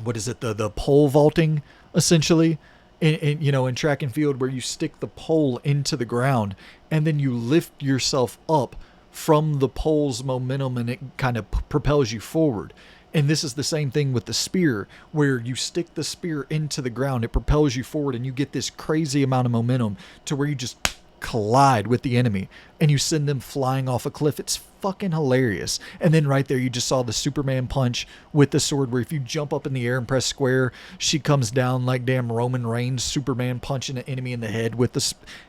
what is it, the pole vaulting essentially in track and field, where you stick the pole into the ground and then you lift yourself up from the pole's momentum and it kind of propels you forward. And this is the same thing with the spear, where you stick the spear into the ground, it propels you forward, and you get this crazy amount of momentum to where you just collide with the enemy and you send them flying off a cliff. It's fucking hilarious. And then right there you just saw the Superman punch with the sword, where if you jump up in the air and press square, she comes down like damn Roman Reigns, Superman punching an enemy in the head with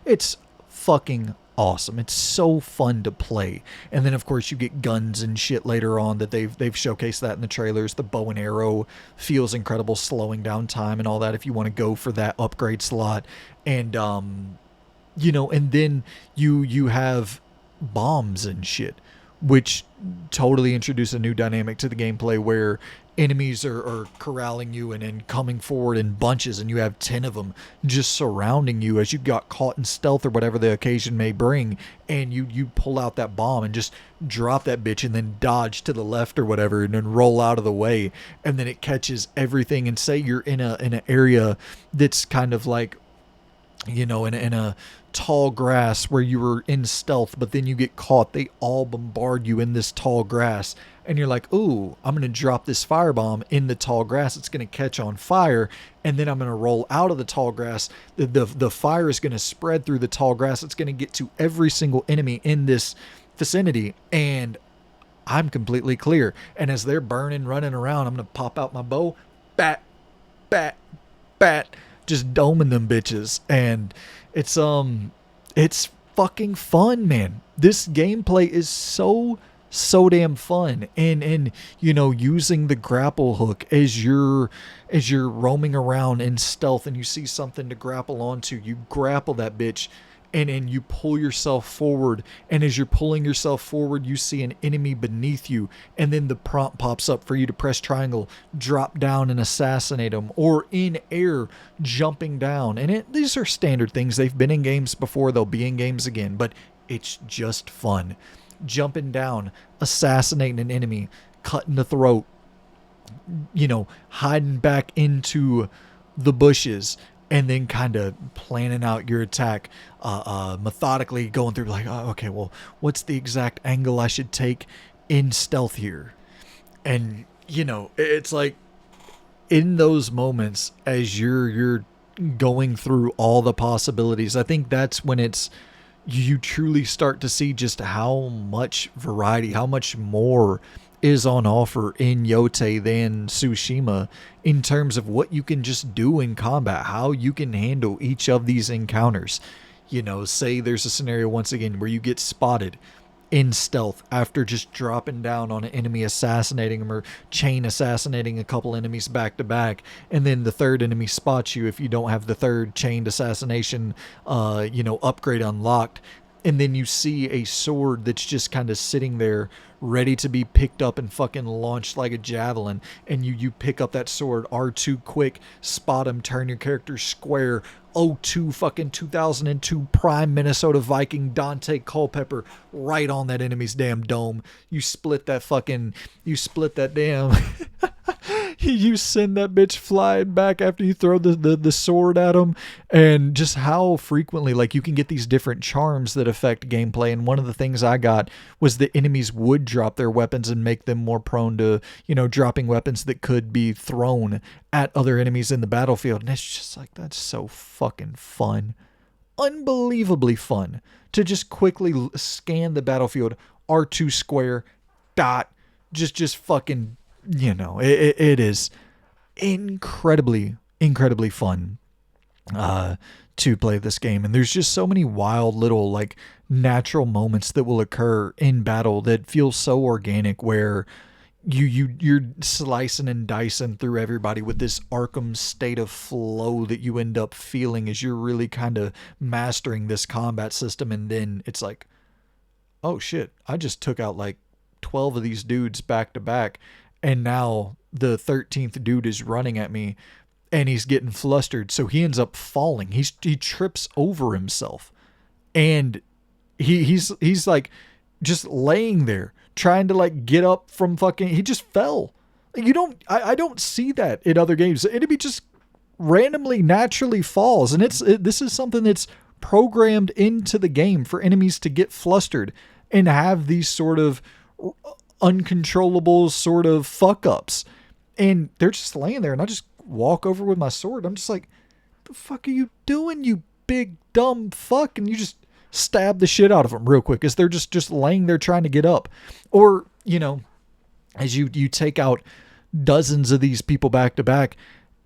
it's fucking awesome. It's so fun to play. And then of course you get guns and shit later on that they've showcased that in the trailers. The bow and arrow feels incredible, slowing down time and all that if you want to go for that upgrade slot. And and then you have bombs and shit, which totally introduce a new dynamic to the gameplay, where enemies are corralling you and coming forward in bunches, and you have 10 of them just surrounding you as you got caught in stealth or whatever the occasion may bring, and you pull out that bomb and just drop that bitch and then dodge to the left or whatever and then roll out of the way, and then it catches everything. And say you're in an area that's kind of like, in a tall grass where you were in stealth, but then you get caught. They all bombard you in this tall grass, and you're like, ooh, I'm going to drop this firebomb in the tall grass. It's going to catch on fire, and then I'm going to roll out of the tall grass. The fire is going to spread through the tall grass. It's going to get to every single enemy in this vicinity, and I'm completely clear. And as they're burning, running around, I'm going to pop out my bow, bat, bat, bat, just doming them bitches. And it's fucking fun, man. This gameplay is so damn fun. And using the grapple hook as you're roaming around in stealth and you see something to grapple onto, you grapple that bitch and you pull yourself forward, and as you're pulling yourself forward, you see an enemy beneath you, and then the prompt pops up for you to press triangle, drop down and assassinate them, or in air jumping down. And these are standard things. They've been in games before, they'll be in games again, but it's just fun. Jumping down, assassinating an enemy, cutting the throat, hiding back into the bushes, and then kind of planning out your attack, methodically going through like, oh, okay, well, what's the exact angle I should take in stealth here? And, it's like, in those moments, as you're going through all the possibilities, I think that's when you truly start to see just how much variety, how much more is on offer in Yotei than Tsushima, in terms of what you can just do in combat, how you can handle each of these encounters. Say there's a scenario once again where you get spotted in stealth after just dropping down on an enemy, assassinating them, or chain assassinating a couple enemies back to back, and then the third enemy spots you if you don't have the third chained assassination upgrade unlocked. And then you see a sword that's just kind of sitting there ready to be picked up and fucking launched like a javelin. And you pick up that sword, R2 quick, spot him, turn your character square, O2 fucking 2002 prime Minnesota Viking Dante Culpepper right on that enemy's damn dome. You split that damn you send that bitch flying back after you throw the sword at him, and just how frequently, like, you can get these different charms that affect gameplay. And one of the things I got was the enemies would drop their weapons and make them more prone to, dropping weapons that could be thrown at other enemies in the battlefield. And it's just like, that's so fucking fun. Unbelievably fun to just quickly scan the battlefield, R2 square, dot, just fucking, it is incredibly fun to play this game. And there's just so many wild little, like, natural moments that will occur in battle that feel so organic, where you're slicing and dicing through everybody with this Arkham state of flow that you end up feeling as you're really kind of mastering this combat system. And then it's like, oh shit, I just took out like 12 of these dudes back to back, and now the 13th dude is running at me and he's getting flustered, so he ends up falling. He trips over himself, and he's like just laying there trying to like get up from fucking, he just fell. I don't see that in other games. The enemy just randomly naturally falls, and this is something that's programmed into the game for enemies to get flustered and have these sort of uncontrollable sort of fuck ups, and they're just laying there, and I just walk over with my sword. I'm just like, the fuck are you doing, you big dumb fuck? And you just stab the shit out of them real quick as they're just laying there trying to get up. Or, as you take out dozens of these people back to back,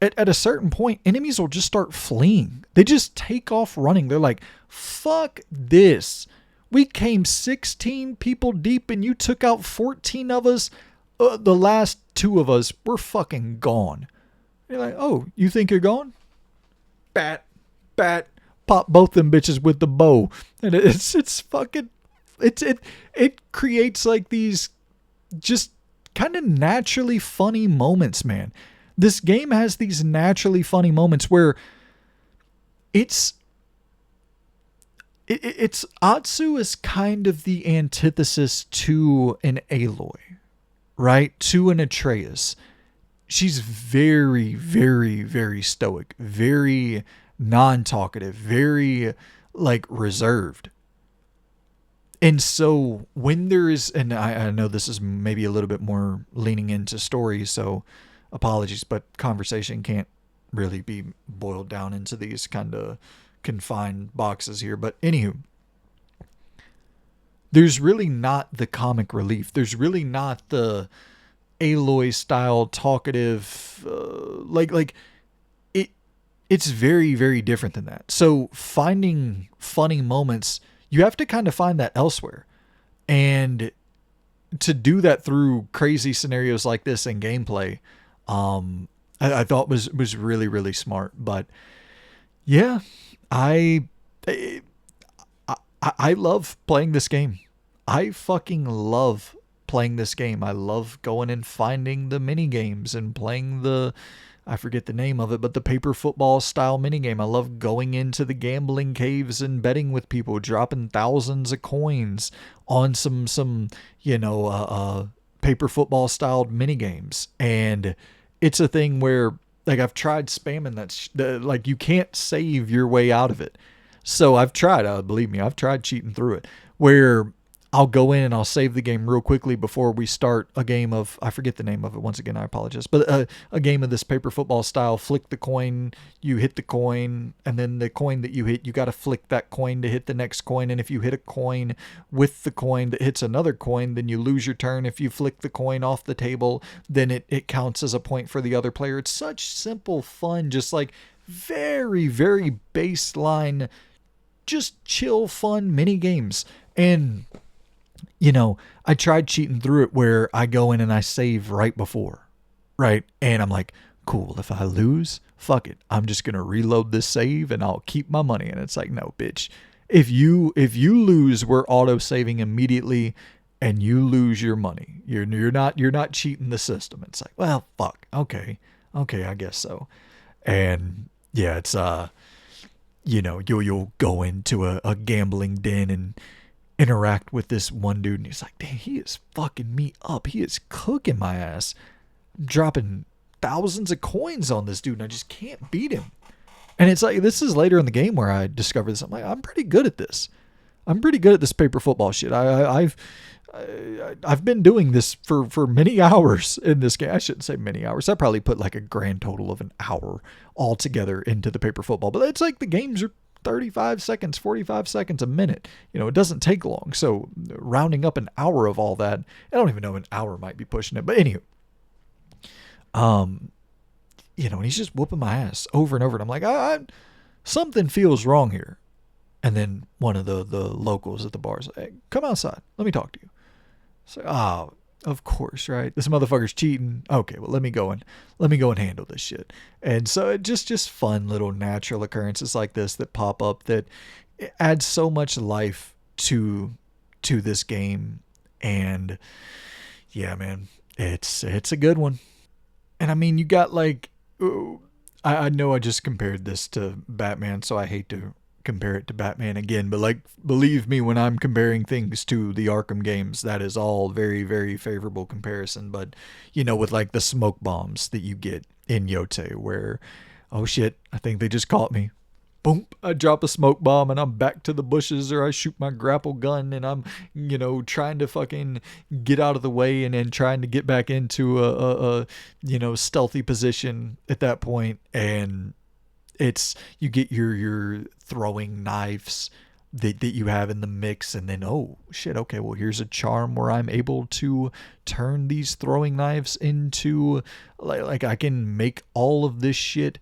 at a certain point, enemies will just start fleeing. They just take off running. They're like, fuck this. We came 16 people deep and you took out 14 of us. The last 2 of us, we're fucking gone. You're like, oh, you think you're gone? Bat. Pop both them bitches with the bow. And it's fucking, it creates like these just kind of naturally funny moments, man. This game has these naturally funny moments where it's Atsu is kind of the antithesis to an Aloy, right? To an Atreus. She's very, very, very stoic, very non-talkative, very like reserved. And so when there is, and I know this is maybe a little bit more leaning into story, so apologies, but conversation can't really be boiled down into these kind of confined boxes here. But anywho, there's really not the comic relief. There's really not the Aloy style talkative, it's very, very different than that. So finding funny moments, you have to kind of find that elsewhere. And to do that through crazy scenarios like this in gameplay, I thought was really, really smart. But yeah, I love playing this game. I fucking love playing this game. I love going and finding the mini games and playing I forget the name of it, but the paper football style minigame. I love going into the gambling caves and betting with people, dropping thousands of coins on some paper football styled minigames. And it's a thing where, like, I've tried spamming that, like, you can't save your way out of it. So I've tried, believe me, I've tried cheating through it, where I'll go in and I'll save the game real quickly before we start a game of, I forget the name of it, once again, I apologize, but a game of this paper football style. Flick the coin, you hit the coin, and then the coin that you hit, you got to flick that coin to hit the next coin. And if you hit a coin with the coin that hits another coin, then you lose your turn. If you flick the coin off the table, then it counts as a point for the other player. It's such simple fun, just like very, very baseline, just chill fun mini games. And I tried cheating through it where I go in and I save right before, right? And I'm like, cool, if I lose, fuck it. I'm just going to reload this save and I'll keep my money. And it's like, no, bitch. If you lose, we're auto saving immediately and you lose your money. You're not cheating the system. It's like, well, fuck. Okay, I guess so. And yeah, it's you'll go into a gambling den and interact with this one dude, and he's like, dang, he is fucking me up. He is cooking my ass. I'm dropping thousands of coins on this dude, and I just can't beat him. And it's like, this is later in the game where I discovered this. I'm like, I'm pretty good at this. I'm pretty good at this paper football shit. I've been doing this for many hours in this game. I shouldn't say many hours. I probably put like a grand total of an hour altogether into the paper football. But it's like the games are 35 seconds, 45 seconds, a minute. It doesn't take long. So rounding up an hour of all that, I don't even know, an hour might be pushing it. But anywho, and he's just whooping my ass over and over. And I'm like, something feels wrong here. And then one of the locals at the bar is like, hey, come outside. Let me talk to you. So, of course, right? This motherfucker's cheating. Okay, well, let me go and handle this shit. And so it just fun little natural occurrences like this that pop up that add so much life to this game. And yeah, man, it's a good one. And I mean, you got like, I know I just compared this to Batman, so I hate to compare it to Batman again, but like, believe me, when I'm comparing things to the Arkham games, that is all very, very favorable comparison. But with like the smoke bombs that you get in Yotei, where, oh shit, I think they just caught me. Boom, I drop a smoke bomb and I'm back to the bushes, or I shoot my grapple gun and I'm, trying to fucking get out of the way and then trying to get back into a stealthy position at that point. And you get your throwing knives that you have in the mix, and then, oh shit, okay, well, here's a charm where I'm able to turn these throwing knives into like I can make all of this shit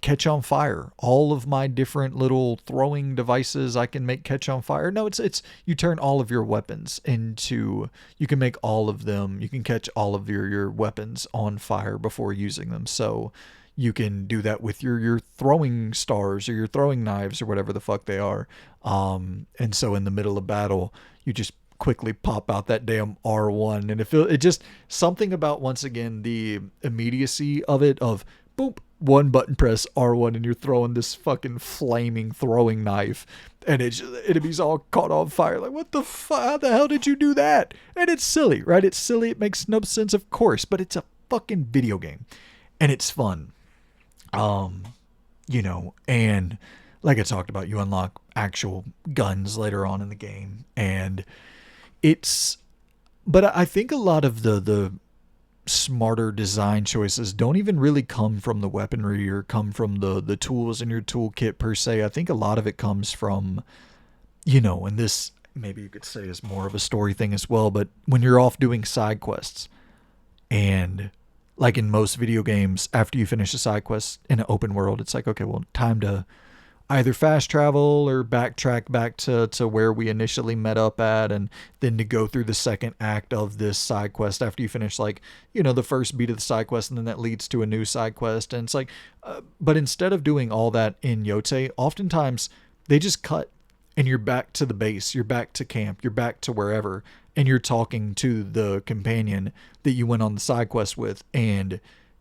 catch on fire. All of my different little throwing devices I can make catch on fire. No, it's you turn all of your weapons into, you can make all of them, you can catch all of your weapons on fire before using them. So you can do that with your throwing stars or your throwing knives or whatever the fuck they are. And so in the middle of battle, you just quickly pop out that damn R1, and it just something about, once again, the immediacy of it, of boop, one button press R1 and you're throwing this fucking flaming throwing knife, and enemies all caught on fire. Like, what the fuck? How the hell did you do that? And it's silly, right? It's silly. It makes no sense, of course, but it's a fucking video game, and it's fun. And like I talked about, you unlock actual guns later on in the game, and but I think a lot of the smarter design choices don't even really come from the weaponry or come from the tools in your toolkit per se. I think a lot of it comes from, and this maybe you could say is more of a story thing as well, but when you're off doing side quests, and like in most video games, after you finish a side quest in an open world, it's like, okay, well, time to either fast travel or backtrack back to where we initially met up at, and then to go through the second act of this side quest after you finish, like, the first beat of the side quest, and then that leads to a new side quest. And it's like, but instead of doing all that in Yotei, oftentimes they just cut and you're back to the base, you're back to camp, you're back to wherever, and you're talking to the companion that you went on the side quest with, and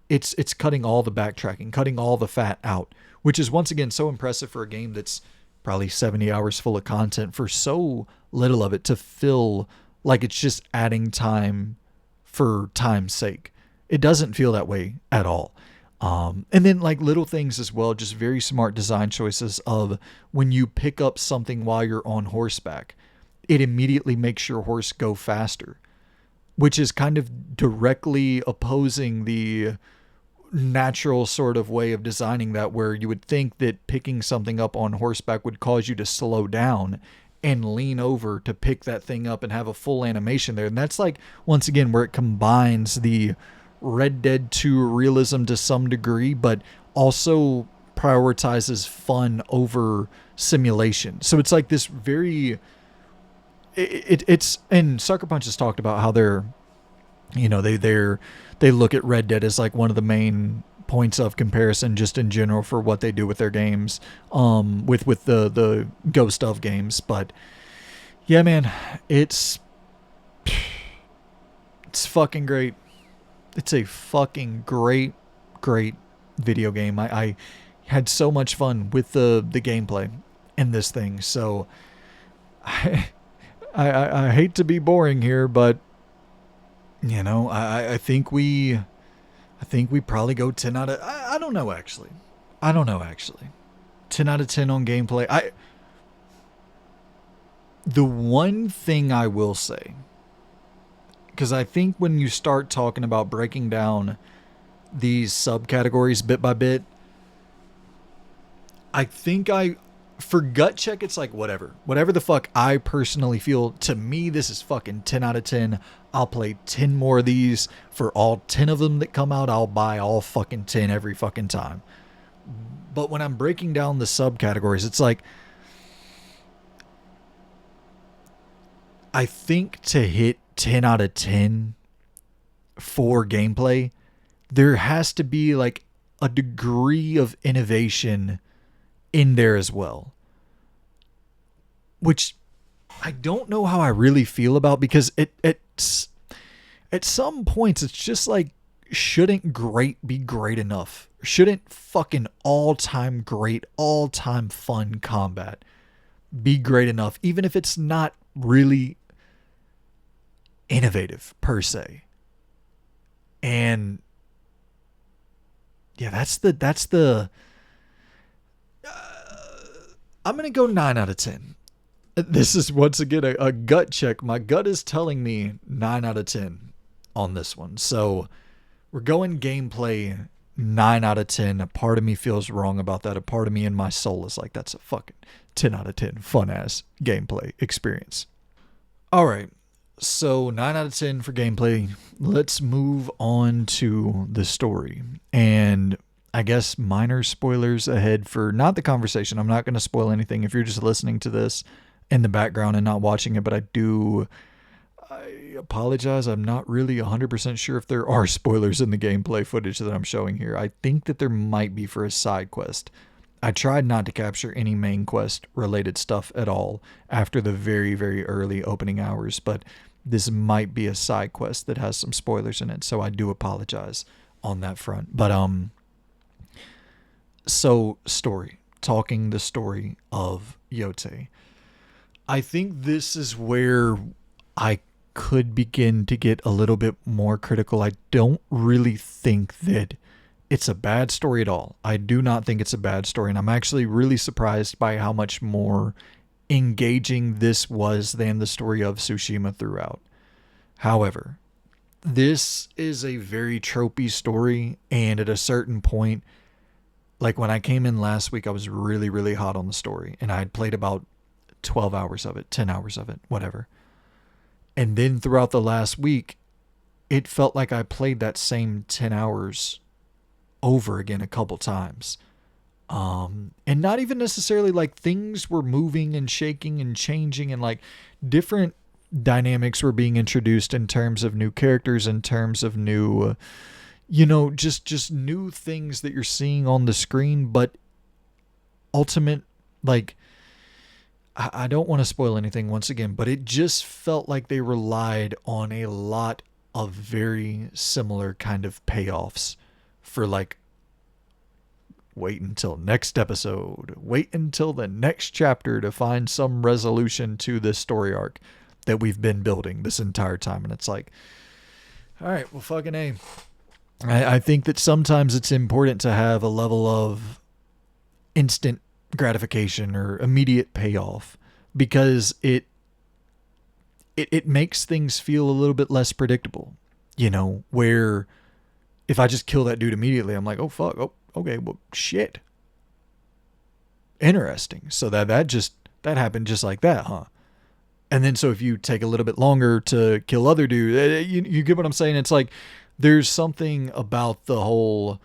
it's cutting all the backtracking, cutting all the fat out, which is, once again, so impressive for a game that's probably 70 hours full of content, for so little of it to feel like it's just adding time for time's sake. It doesn't feel that way at all. And then like little things as well, just very smart design choices of when you pick up something while you're on horseback, it immediately makes your horse go faster, which is kind of directly opposing the natural sort of way of designing that, where you would think that picking something up on horseback would cause you to slow down and lean over to pick that thing up and have a full animation there. And that's like, once again, where it combines the Red Dead 2 realism to some degree, but also prioritizes fun over simulation. So it's like this very, it's, and Sucker Punch has talked about how they're, they look at Red Dead as like one of the main points of comparison just in general for what they do with their games, with the Ghost of games. But yeah, man, it's fucking great. It's a fucking great video game. I had so much fun with the gameplay in this thing. So I hate to be boring here, but I think we I think we probably go 10 out of... I don't know, actually. I don't know, actually. 10 out of 10 on gameplay. The one thing I will say, because I think when you start talking about breaking down these subcategories bit by bit, I think for gut check, it's like whatever the fuck I personally feel. To me, this is fucking 10 out of 10. I'll play 10 more of these. For all 10 of them that come out, I'll buy all fucking 10 every fucking time. But when I'm breaking down the subcategories, it's like, I think to hit 10 out of 10 for gameplay, there has to be like a degree of innovation in there as well, which I don't know how I really feel about, because it's at some points it's just like, shouldn't great be great enough? Shouldn't fucking all-time great, all-time fun combat be great enough, even if it's not really innovative per se? And yeah, that's the I'm going to go 9 out of 10. This is once again a gut check. My gut is telling me 9 out of 10 on this one. So we're going gameplay 9 out of 10. A part of me feels wrong about that. A part of me in my soul is like, that's a fucking 10 out of 10 fun ass gameplay experience. All right. So 9 out of 10 for gameplay. Let's move on to the story. And I guess minor spoilers ahead for not the conversation. I'm not going to spoil anything if you're just listening to this in the background and not watching it, but I apologize. I'm not really 100% sure if there are spoilers in the gameplay footage that I'm showing here. I think that there might be for a side quest. I tried not to capture any main quest related stuff at all after the very, very early opening hours, but this might be a side quest that has some spoilers in it, so I do apologize on that front. But so talking the story of Yotei. I think this is where I could begin to get a little bit more critical. I don't really think that it's a bad story at all. I do not think it's a bad story, and I'm actually really surprised by how much more engaging this was than the story of Tsushima throughout. However, this is a very tropey story, and at a certain point, like when I came in last week, I was really, really hot on the story, and I had played about 12 hours of it, 10 hours of it, whatever. And then throughout the last week, it felt like I played that same 10 hours over again a couple times. And not even necessarily like things were moving and shaking and changing, and like different dynamics were being introduced in terms of new characters, in terms of new, just new things that you're seeing on the screen. But ultimate, like, I don't want to spoil anything once again, but it just felt like they relied on a lot of very similar kind of payoffs for like, wait until next episode, wait until the next chapter to find some resolution to this story arc that we've been building this entire time. And it's like, all right, well, fucking A. I think that sometimes it's important to have a level of instant gratification or immediate payoff, because it makes things feel a little bit less predictable, where if I just kill that dude immediately, I'm like, oh fuck, oh okay, well shit, interesting. So that happened just like that, huh? And then so if you take a little bit longer to kill other dude, you get what I'm saying? It's like there's something about the whole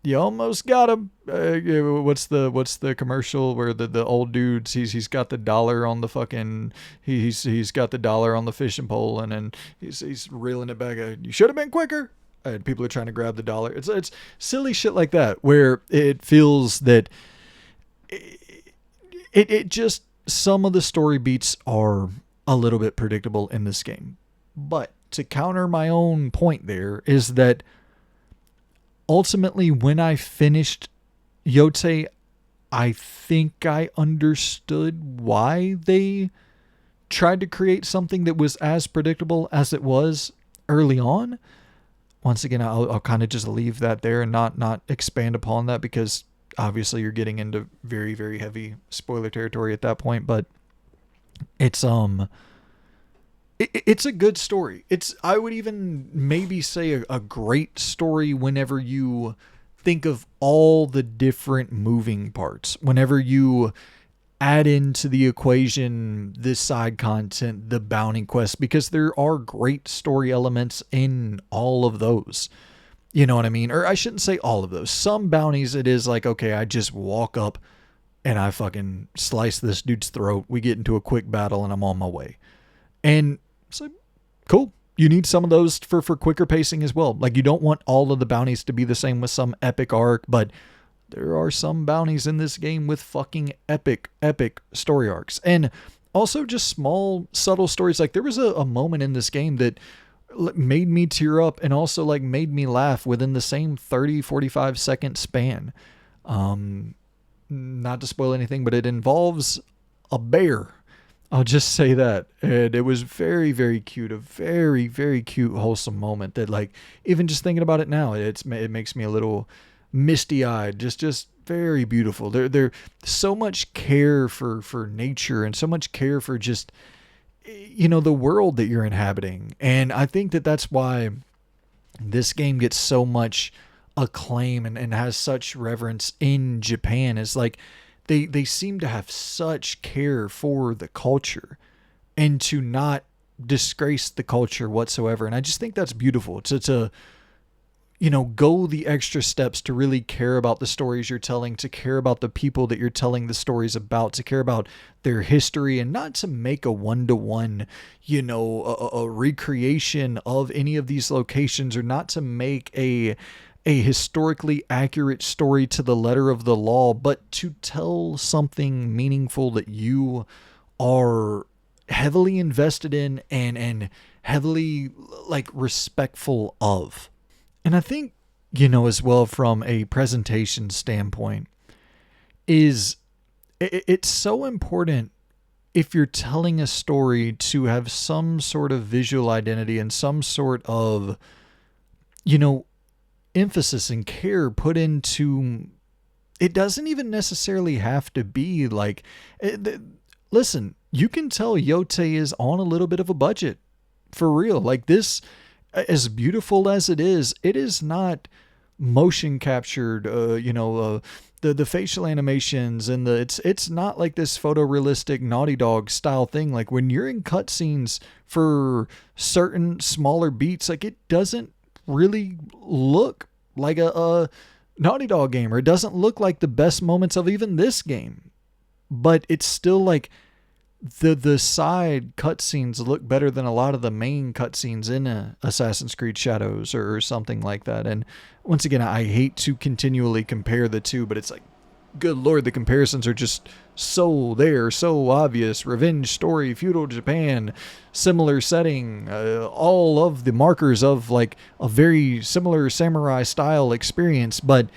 you almost got him. What's the commercial where the old dude's he's got the dollar on the fucking he's got the dollar on the fishing pole, and then he's reeling it back. You should have been quicker. And people are trying to grab the dollar. It's silly shit like that, where it feels that it just, some of the story beats are a little bit predictable in this game. But to counter my own point there is that ultimately, when I finished Yotei, I think I understood why they tried to create something that was as predictable as it was early on. once again, I'll kind of just leave that there and not expand upon that, because obviously you're getting into very, very heavy spoiler territory at that point. But it's it's a good story. I would even maybe say a great story whenever you think of all the different moving parts. Whenever you add into the equation this side content, the bounty quest, because there are great story elements in all of those. You know what I mean? Or I shouldn't say all of those. Some bounties, it is like, okay, I just walk up and I fucking slice this dude's throat. We get into a quick battle and I'm on my way. And it's like, cool. You need some of those for quicker pacing as well. Like, you don't want all of the bounties to be the same with some epic arc, but there are some bounties in this game with fucking epic story arcs. And also just small, subtle stories. Like, there was a moment in this game that made me tear up and also like made me laugh within the same 30-45 second span. Not to spoil anything, but it involves a bear. I'll just say that. And it was very, very cute. A very, very cute, wholesome moment that, like, even just thinking about it now, it makes me a little misty-eyed. Just very beautiful. There so much care for nature and so much care for just, you know, the world that you're inhabiting. And I think that's why this game gets so much acclaim and has such reverence in Japan. Is like, they seem to have such care for the culture and to not disgrace the culture whatsoever. And I just think that's beautiful to you know, go the extra steps to really care about the stories you're telling, to care about the people that you're telling the stories about, to care about their history, and not to make a one-to-one, you know, a recreation of any of these locations, or not to make a historically accurate story to the letter of the law, but to tell something meaningful that you are heavily invested in and heavily, like, respectful of. And I think, you know, as well, from a presentation standpoint, is it's so important, if you're telling a story, to have some sort of visual identity and some sort of, you know, emphasis and care put into it. Doesn't even necessarily have to be like, listen, you can tell Yotei is on a little bit of a budget, for real. Like, this, as beautiful as it is not motion captured, the facial animations and it's not like this photorealistic Naughty Dog style thing. Like, when you're in cutscenes for certain smaller beats, like, it doesn't really look like a Naughty Dog game, or it doesn't look like the best moments of even this game, but it's still like the side cutscenes look better than a lot of the main cutscenes in Assassin's Creed Shadows or something like that. And once again, I hate to continually compare the two, but it's like, good Lord, the comparisons are just so obvious. Revenge story, feudal Japan, similar setting, all of the markers of like a very similar samurai style experience, but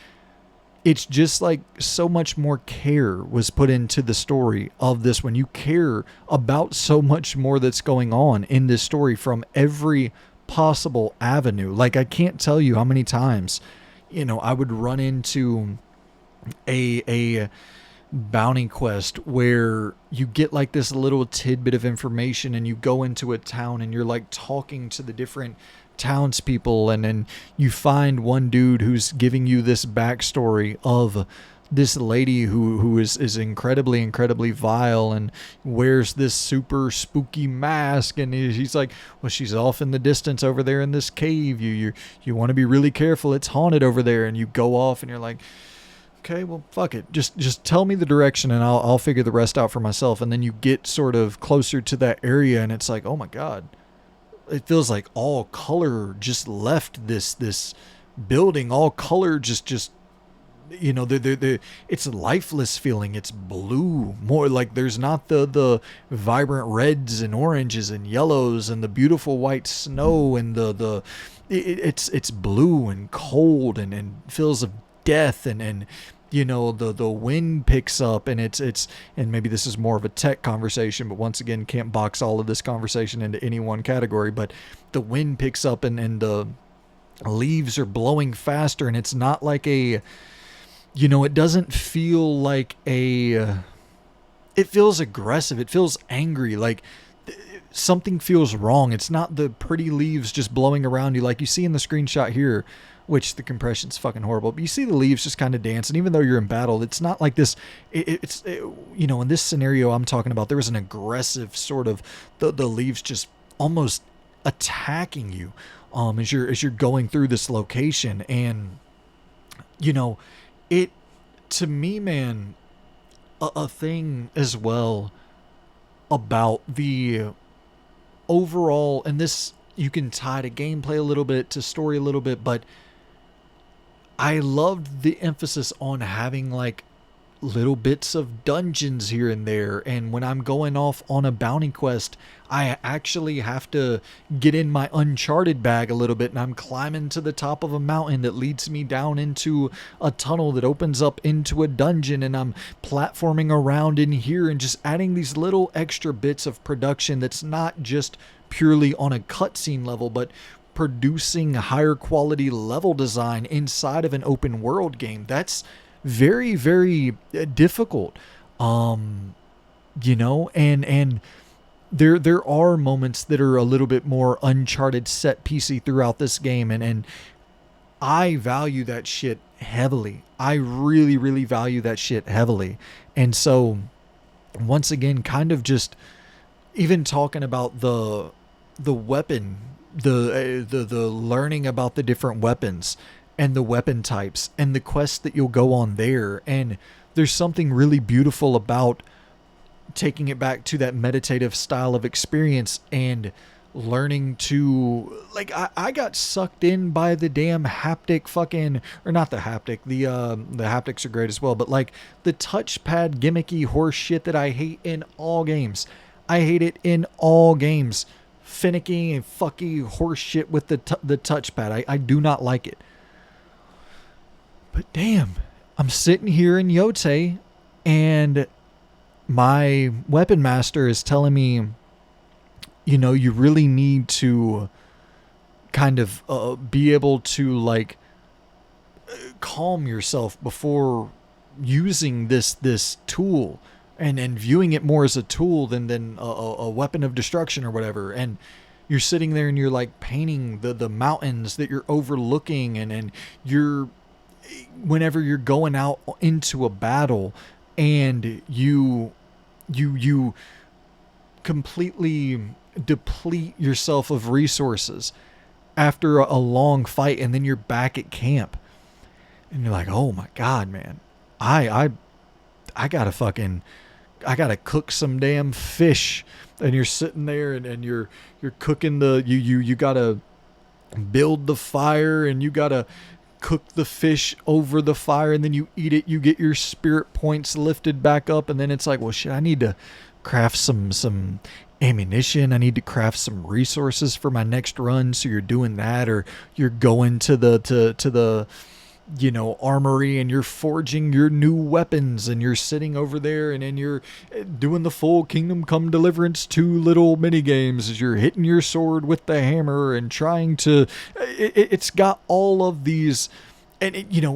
it's just like so much more care was put into the story of this one. You care about so much more that's going on in this story from every possible avenue. Like, I can't tell you how many times, you know, I would run into a bounty quest where you get like this little tidbit of information and you go into a town and you're like talking to the different townspeople, and then you find one dude who's giving you this backstory of this lady who is incredibly vile and wears this super spooky mask, and he's like, well, she's off in the distance over there in this cave. You want to be really careful. It's haunted over there. And you go off and you're like, okay, well, fuck it. Just tell me the direction and I'll figure the rest out for myself. And then you get sort of closer to that area and it's like, oh my God, it feels like all color just left this building. All color just you know, it's a lifeless feeling. It's blue, more like there's not the vibrant reds and oranges and yellows and the beautiful white snow and it's blue and cold and feels of death and you know, the wind picks up and it's and maybe this is more of a tech conversation, but once again, can't box all of this conversation into any one category, but the wind picks up and leaves are blowing faster, and it's not like a, it doesn't feel like it feels aggressive. It feels angry. Like something feels wrong. It's not the pretty leaves just blowing around you like you see in the screenshot here, which the compression's fucking horrible. But you see the leaves just kind of dance, and even though you're in battle, it's not like this. In this scenario I'm talking about, there was an aggressive sort of the leaves just almost attacking you, as you're going through this location, and it to me, man, a thing as well about the overall, and this you can tie to gameplay a little bit, to story a little bit, but I loved the emphasis on having like little bits of dungeons here and there. And when I'm going off on a bounty quest, I actually have to get in my Uncharted bag a little bit, and I'm climbing to the top of a mountain that leads me down into a tunnel that opens up into a dungeon, and I'm platforming around in here and just adding these little extra bits of production that's not just purely on a cutscene level, but producing higher quality level design inside of an open world game. That's very, very difficult. And there are moments that are a little bit more Uncharted set piecey throughout this game, and I value that shit heavily. I really, really value that shit heavily. And so once again, kind of just even talking about the weapon, the learning about the different weapons and the weapon types and the quests that you'll go on there. And there's something really beautiful about taking it back to that meditative style of experience and learning to, like, I got sucked in by the damn haptic fucking, or not the haptic, the haptics are great as well, but like the touchpad gimmicky horse shit that I hate in all games. I hate it in all games. Finicky and fucky horse shit with the touchpad. I do not like it. But damn, I'm sitting here in Yotei, and my weapon master is telling me, you really need to kind of be able to like calm yourself before using this tool, and viewing it more as a tool than a weapon of destruction or whatever. And you're sitting there and you're like painting the mountains that you're overlooking, and you're, whenever you're going out into a battle and you completely deplete yourself of resources after a long fight, and then you're back at camp and you're like, oh my God, man, I gotta cook some damn fish. And you're sitting there and you're cooking you gotta build the fire, and you gotta cook the fish over the fire, and then you eat it. You get your spirit points lifted back up, and then it's like, well, shit, I need to craft some ammunition. I need to craft some resources for my next run. So you're doing that, or you're going to the armory, and you're forging your new weapons, and you're sitting over there, and then you're doing the full Kingdom Come Deliverance 2 little mini games as you're hitting your sword with the hammer and trying to, it's got all of these, and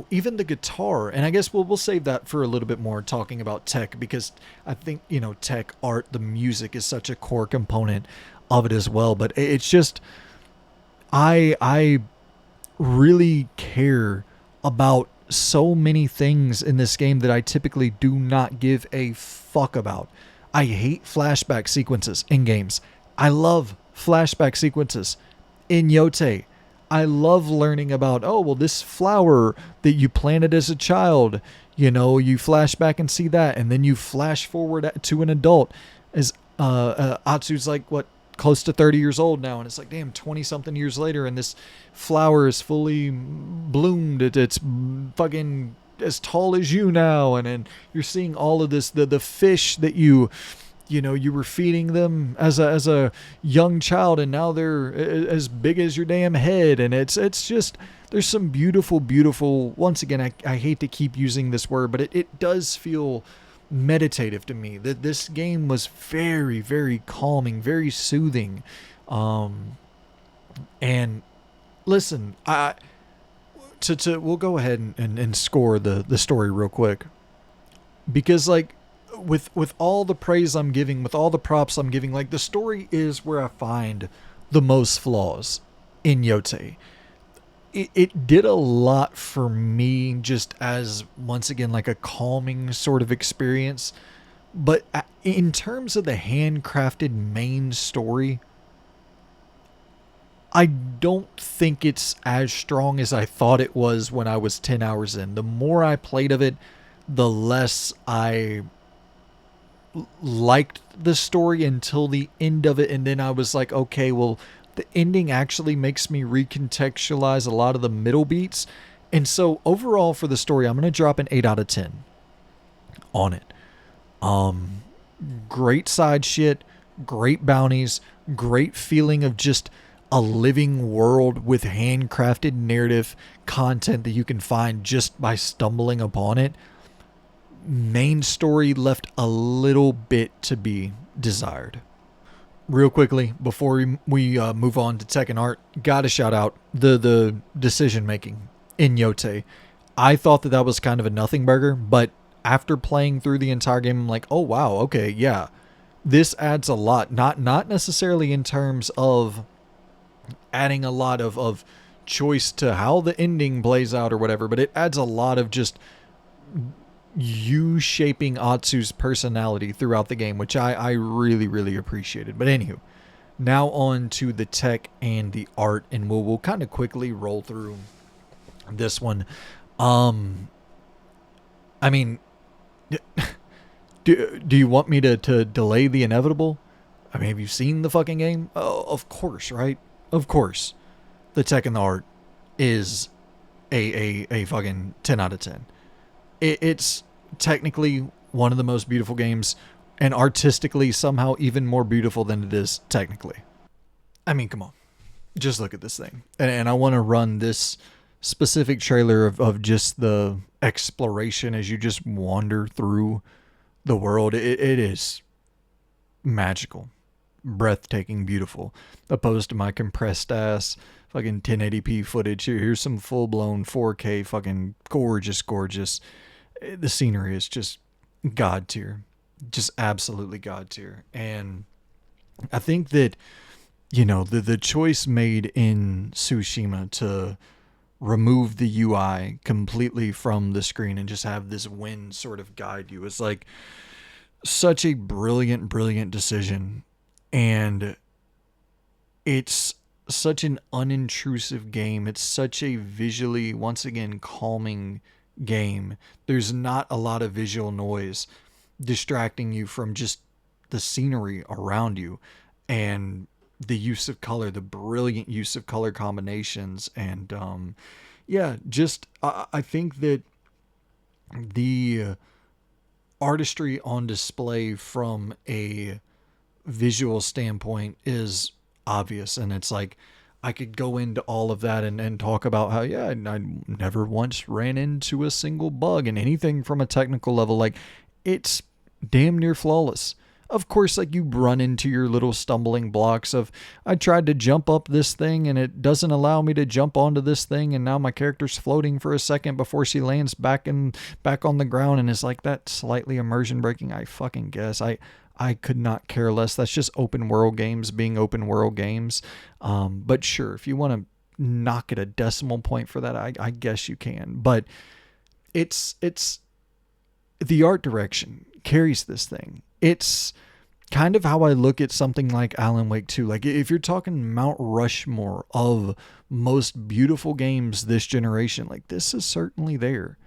even the guitar. And I guess we'll save that for a little bit more, talking about tech, because I think, tech, art, the music is such a core component of it as well. But it's just, I really care about so many things in this game that I typically do not give a fuck about. I hate flashback sequences in games. I love flashback sequences in Yotei. I love learning about, oh, well, this flower that you planted as a child, you flash back and see that, and then you flash forward to an adult as Atsu's like, what, close to 30 years old now, and it's like, damn, 20 something years later, and this flower is fully bloomed. It's fucking as tall as you now, and then you're seeing all of this, the fish that you were feeding them as a young child, and now they're as big as your damn head. And it's just, there's some beautiful, once again, I hate to keep using this word, but it does feel meditative to me. That this game was very, very calming, very soothing, and Listen, we'll go ahead and score the story real quick, because like with all the praise I'm giving, with all the props I'm giving, like the story is where I find the most flaws in Yotei. It did a lot for me just as, once again, like a calming sort of experience. But in terms of the handcrafted main story, I don't think it's as strong as I thought it was when I was 10 hours in. The more I played of it, the less I liked the story until the end of it. And then I was like, okay, well, the ending actually makes me recontextualize a lot of the middle beats. And so overall for the story, I'm going to drop an 8 out of 10 on it. Great side shit, great bounties, great feeling of just a living world with handcrafted narrative content that you can find just by stumbling upon it. Main story left a little bit to be desired. Real quickly, before we move on to tech and art, gotta shout out the decision making in Yotei. I thought that was kind of a nothing burger, but after playing through the entire game, I'm like, oh wow, okay, yeah, this adds a lot. Not necessarily in terms of adding a lot of choice to how the ending plays out or whatever, but it adds a lot of just you shaping Atsu's personality throughout the game, which I really, really appreciated. But anywho, now on to the tech and the art, and we'll kind of quickly roll through this one. I mean, do you want me to delay the inevitable? I mean, have you seen the fucking game? Oh, of course, right? Of course. The tech and the art is a fucking 10 out of 10. It's technically one of the most beautiful games, and artistically somehow even more beautiful than it is technically. I mean, come on. Just look at this thing. And I want to run this specific trailer of just the exploration as you just wander through the world. It is magical, breathtaking, beautiful, opposed to my compressed ass fucking 1080p footage. Here's some full-blown 4K fucking gorgeous. The scenery is just god tier, just absolutely god tier. And I think that, you know, the choice made in Tsushima to remove the UI completely from the screen and just have this wind sort of guide you is like such a brilliant decision. And it's such an unintrusive game. It's such a visually, once again, calming game. There's not a lot of visual noise distracting you from just the scenery around you, and the use of color, the brilliant use of color combinations. And yeah, just I think that the artistry on display from a visual standpoint is obvious. And it's like I could go into all of that and talk about how, yeah, I never once ran into a single bug, and anything from a technical level, like it's damn near flawless. Of course, like you run into your little stumbling blocks of, I tried to jump up this thing and it doesn't allow me to jump onto this thing, and now my character's floating for a second before she lands back on the ground, and it's like that slightly immersion breaking. I fucking guess I could not care less. That's just open world games being open world games. But sure, if you want to knock it a decimal point for that, I guess you can. But it's the art direction carries this thing. It's kind of how I look at something like Alan Wake 2. Like if you're talking Mount Rushmore of most beautiful games this generation, like this is certainly there.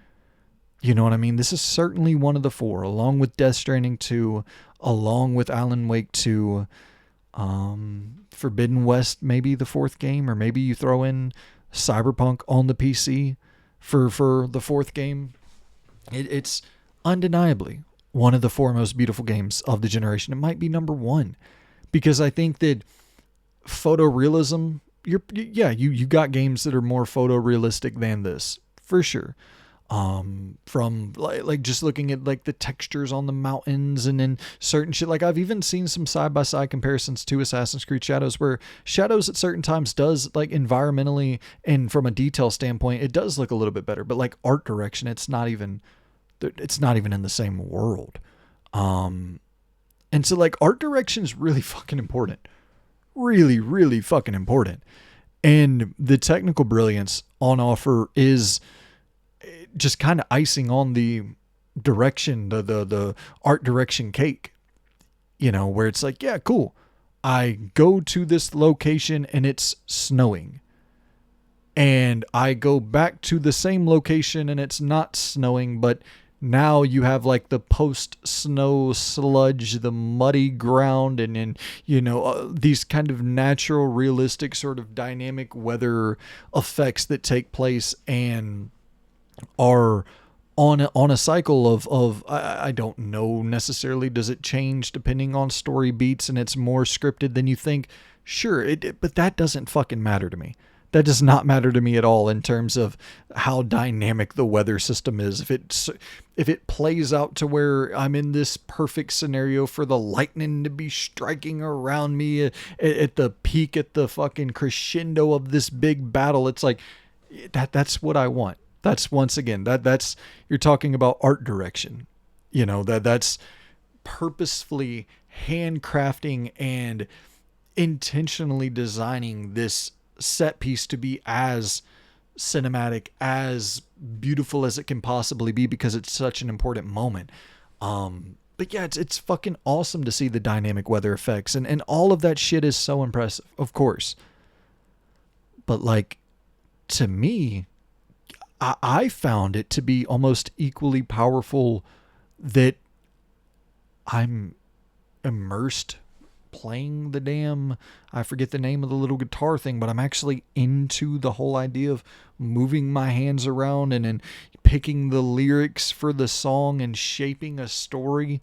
You know what I mean? This is certainly one of the four, along with Death Stranding 2, along with Alan Wake 2, Forbidden West, maybe the fourth game, or maybe you throw in Cyberpunk on the PC for the fourth game. It's undeniably one of the four most beautiful games of the generation. It might be number one, because I think that photorealism, you got games that are more photorealistic than this, for sure. From like just looking at like the textures on the mountains and then certain shit. Like I've even seen some side by side comparisons to Assassin's Creed Shadows, where Shadows at certain times does, like, environmentally and from a detail standpoint, it does look a little bit better, but like art direction, it's not even in the same world. And so like art direction is really fucking important. Really, really fucking important. And the technical brilliance on offer is just kind of icing on the direction, the art direction cake, where it's like, yeah, cool. I go to this location and it's snowing. And I go back to the same location and it's not snowing, but now you have like the post snow sludge, the muddy ground, and then, these kind of natural, realistic, sort of dynamic weather effects that take place and are on a cycle of I don't know necessarily, does it change depending on story beats and it's more scripted than you think? Sure, but that doesn't fucking matter to me. That does not matter to me at all in terms of how dynamic the weather system is. If it plays out to where I'm in this perfect scenario for the lightning to be striking around me at the peak, at the fucking crescendo of this big battle, it's like that's what I want. That's, once again, that's you're talking about art direction. That's purposefully handcrafting and intentionally designing this set piece to be as cinematic, as beautiful as it can possibly be, because it's such an important moment. But yeah, it's fucking awesome to see the dynamic weather effects and all of that shit is so impressive, of course. But like, to me, I found it to be almost equally powerful that I'm immersed playing the damn, I forget the name of the little guitar thing, but I'm actually into the whole idea of moving my hands around and then picking the lyrics for the song and shaping a story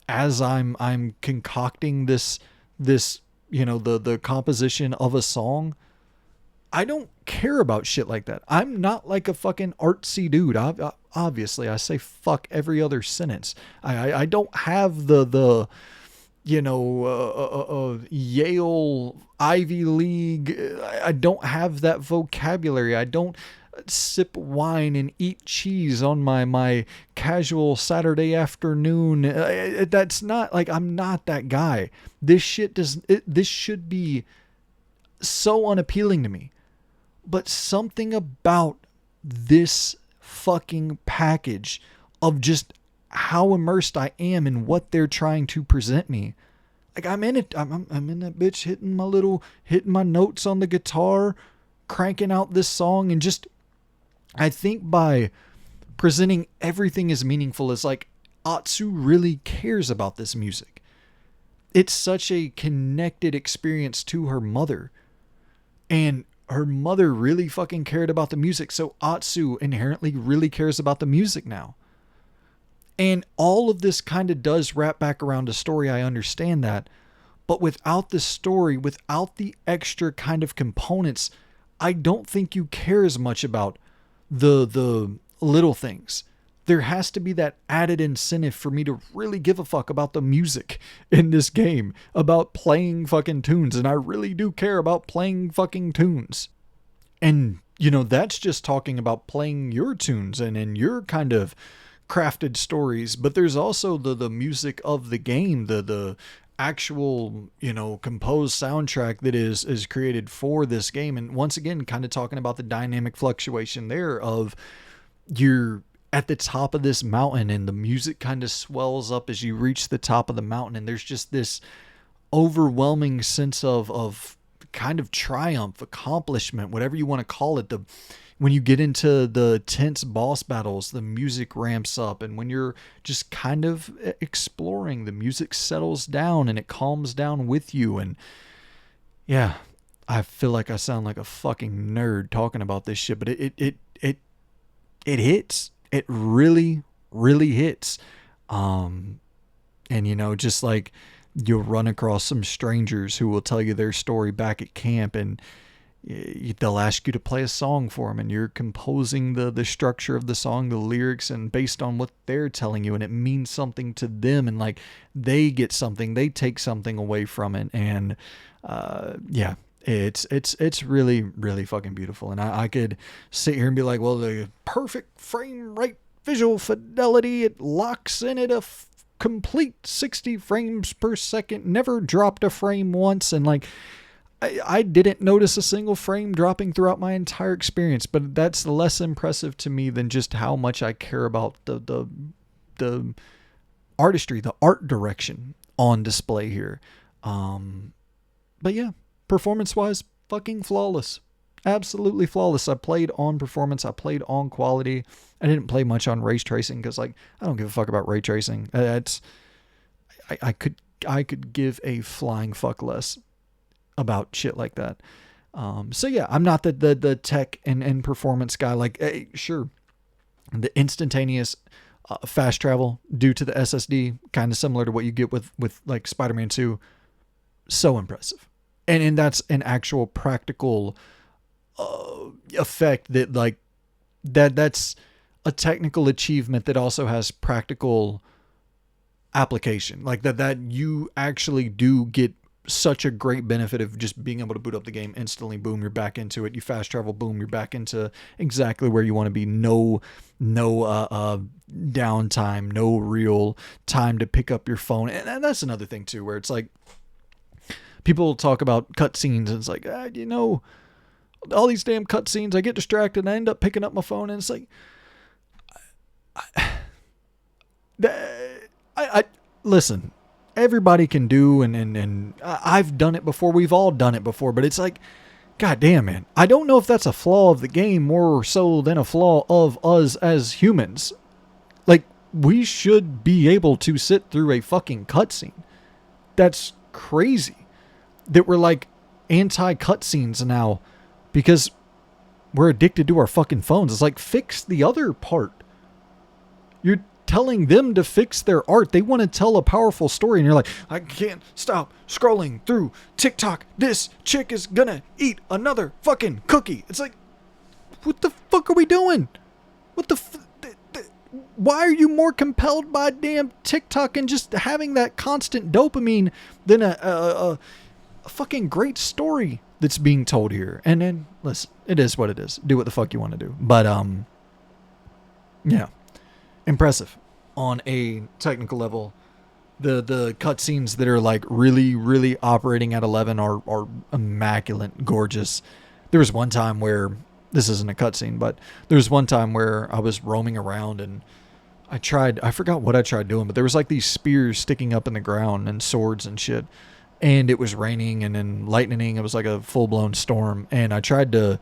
as I'm concocting this the composition of a song. I don't care about shit like that. I'm not like a fucking artsy dude. Obviously, I say fuck every other sentence. I don't have the Yale Ivy League. I don't have that vocabulary. I don't sip wine and eat cheese on my casual Saturday afternoon. That's not, like, I'm not that guy. This should be so unappealing to me. But something about this fucking package of just how immersed I am in what they're trying to present me. Like, I'm in it. I'm in that bitch, hitting my notes on the guitar, cranking out this song, and just, I think by presenting everything as meaningful as, like, Atsu really cares about this music. It's such a connected experience to her mother. And her mother really fucking cared about the music, so Atsu inherently really cares about the music now. And all of this kind of does wrap back around a story, I understand that. But without the story, without the extra kind of components, I don't think you care as much about the little things. There has to be that added incentive for me to really give a fuck about the music in this game, about playing fucking tunes, and I really do care about playing fucking tunes. And, that's just talking about playing your tunes and in your kind of crafted stories, but there's also the music of the game, the actual, composed soundtrack that is created for this game. And once again, kind of talking about the dynamic fluctuation there of you're at the top of this mountain and the music kind of swells up as you reach the top of the mountain. And there's just this overwhelming sense of kind of triumph, accomplishment, whatever you want to call it. When you get into the tense boss battles, the music ramps up. And when you're just kind of exploring, the music settles down and it calms down with you. And yeah, I feel like I sound like a fucking nerd talking about this shit, but it hits. It really, really hits. And just like you'll run across some strangers who will tell you their story back at camp, and they'll ask you to play a song for them, and you're composing the structure of the song, the lyrics, and based on what they're telling you, and it means something to them, and like they get something, they take something away from it, and yeah, it's really, really fucking beautiful. And I could sit here and be like, well, the perfect frame rate, visual fidelity, it locks in at a complete 60 frames per second, never dropped a frame once, and like I didn't notice a single frame dropping throughout my entire experience, but that's less impressive to me than just how much I care about the artistry, the art direction on display here. But yeah, performance-wise, fucking flawless. Absolutely flawless. I played on performance. I played on quality. I didn't play much on ray tracing because, like, I don't give a fuck about ray tracing. I could give a flying fuck less about shit like that. So yeah, I'm not the tech and performance guy. Like, hey, sure, the instantaneous fast travel due to the SSD, kind of similar to what you get with like Spider-Man 2. So impressive, and that's an actual practical effect that like that's a technical achievement that also has practical application, like that you actually do get such a great benefit of just being able to boot up the game instantly. Boom, you're back into it. You fast travel. Boom, you're back into exactly where you want to be. No downtime. No real time to pick up your phone. And that's another thing too, where it's like people talk about cutscenes, and it's like, all these damn cutscenes. I get distracted and I end up picking up my phone, and it's like, I listen. Everybody can do, and I've done it before. We've all done it before, but it's like, god damn, man. I don't know if that's a flaw of the game more so than a flaw of us as humans. Like, we should be able to sit through a fucking cutscene. That's crazy that we're like anti-cutscenes now because we're addicted to our fucking phones. It's like, fix the other part. You're telling them to fix their art. They want to tell a powerful story, and you're like, I can't stop scrolling through TikTok. This chick is gonna eat another fucking cookie. It's like, what the fuck are we doing? What the why are you more compelled by damn TikTok and just having that constant dopamine than a fucking great story that's being told here? And then, listen, it is what it is. Do what the fuck you want to do. But, yeah. Impressive on a technical level. The cutscenes that are like really, really operating at 11 are immaculate, gorgeous. There was one time where, this isn't a cutscene, but there was one time where I was roaming around and I forgot what I tried doing, but there was like these spears sticking up in the ground and swords and shit. And it was raining and then lightning. It was like a full-blown storm. And I don't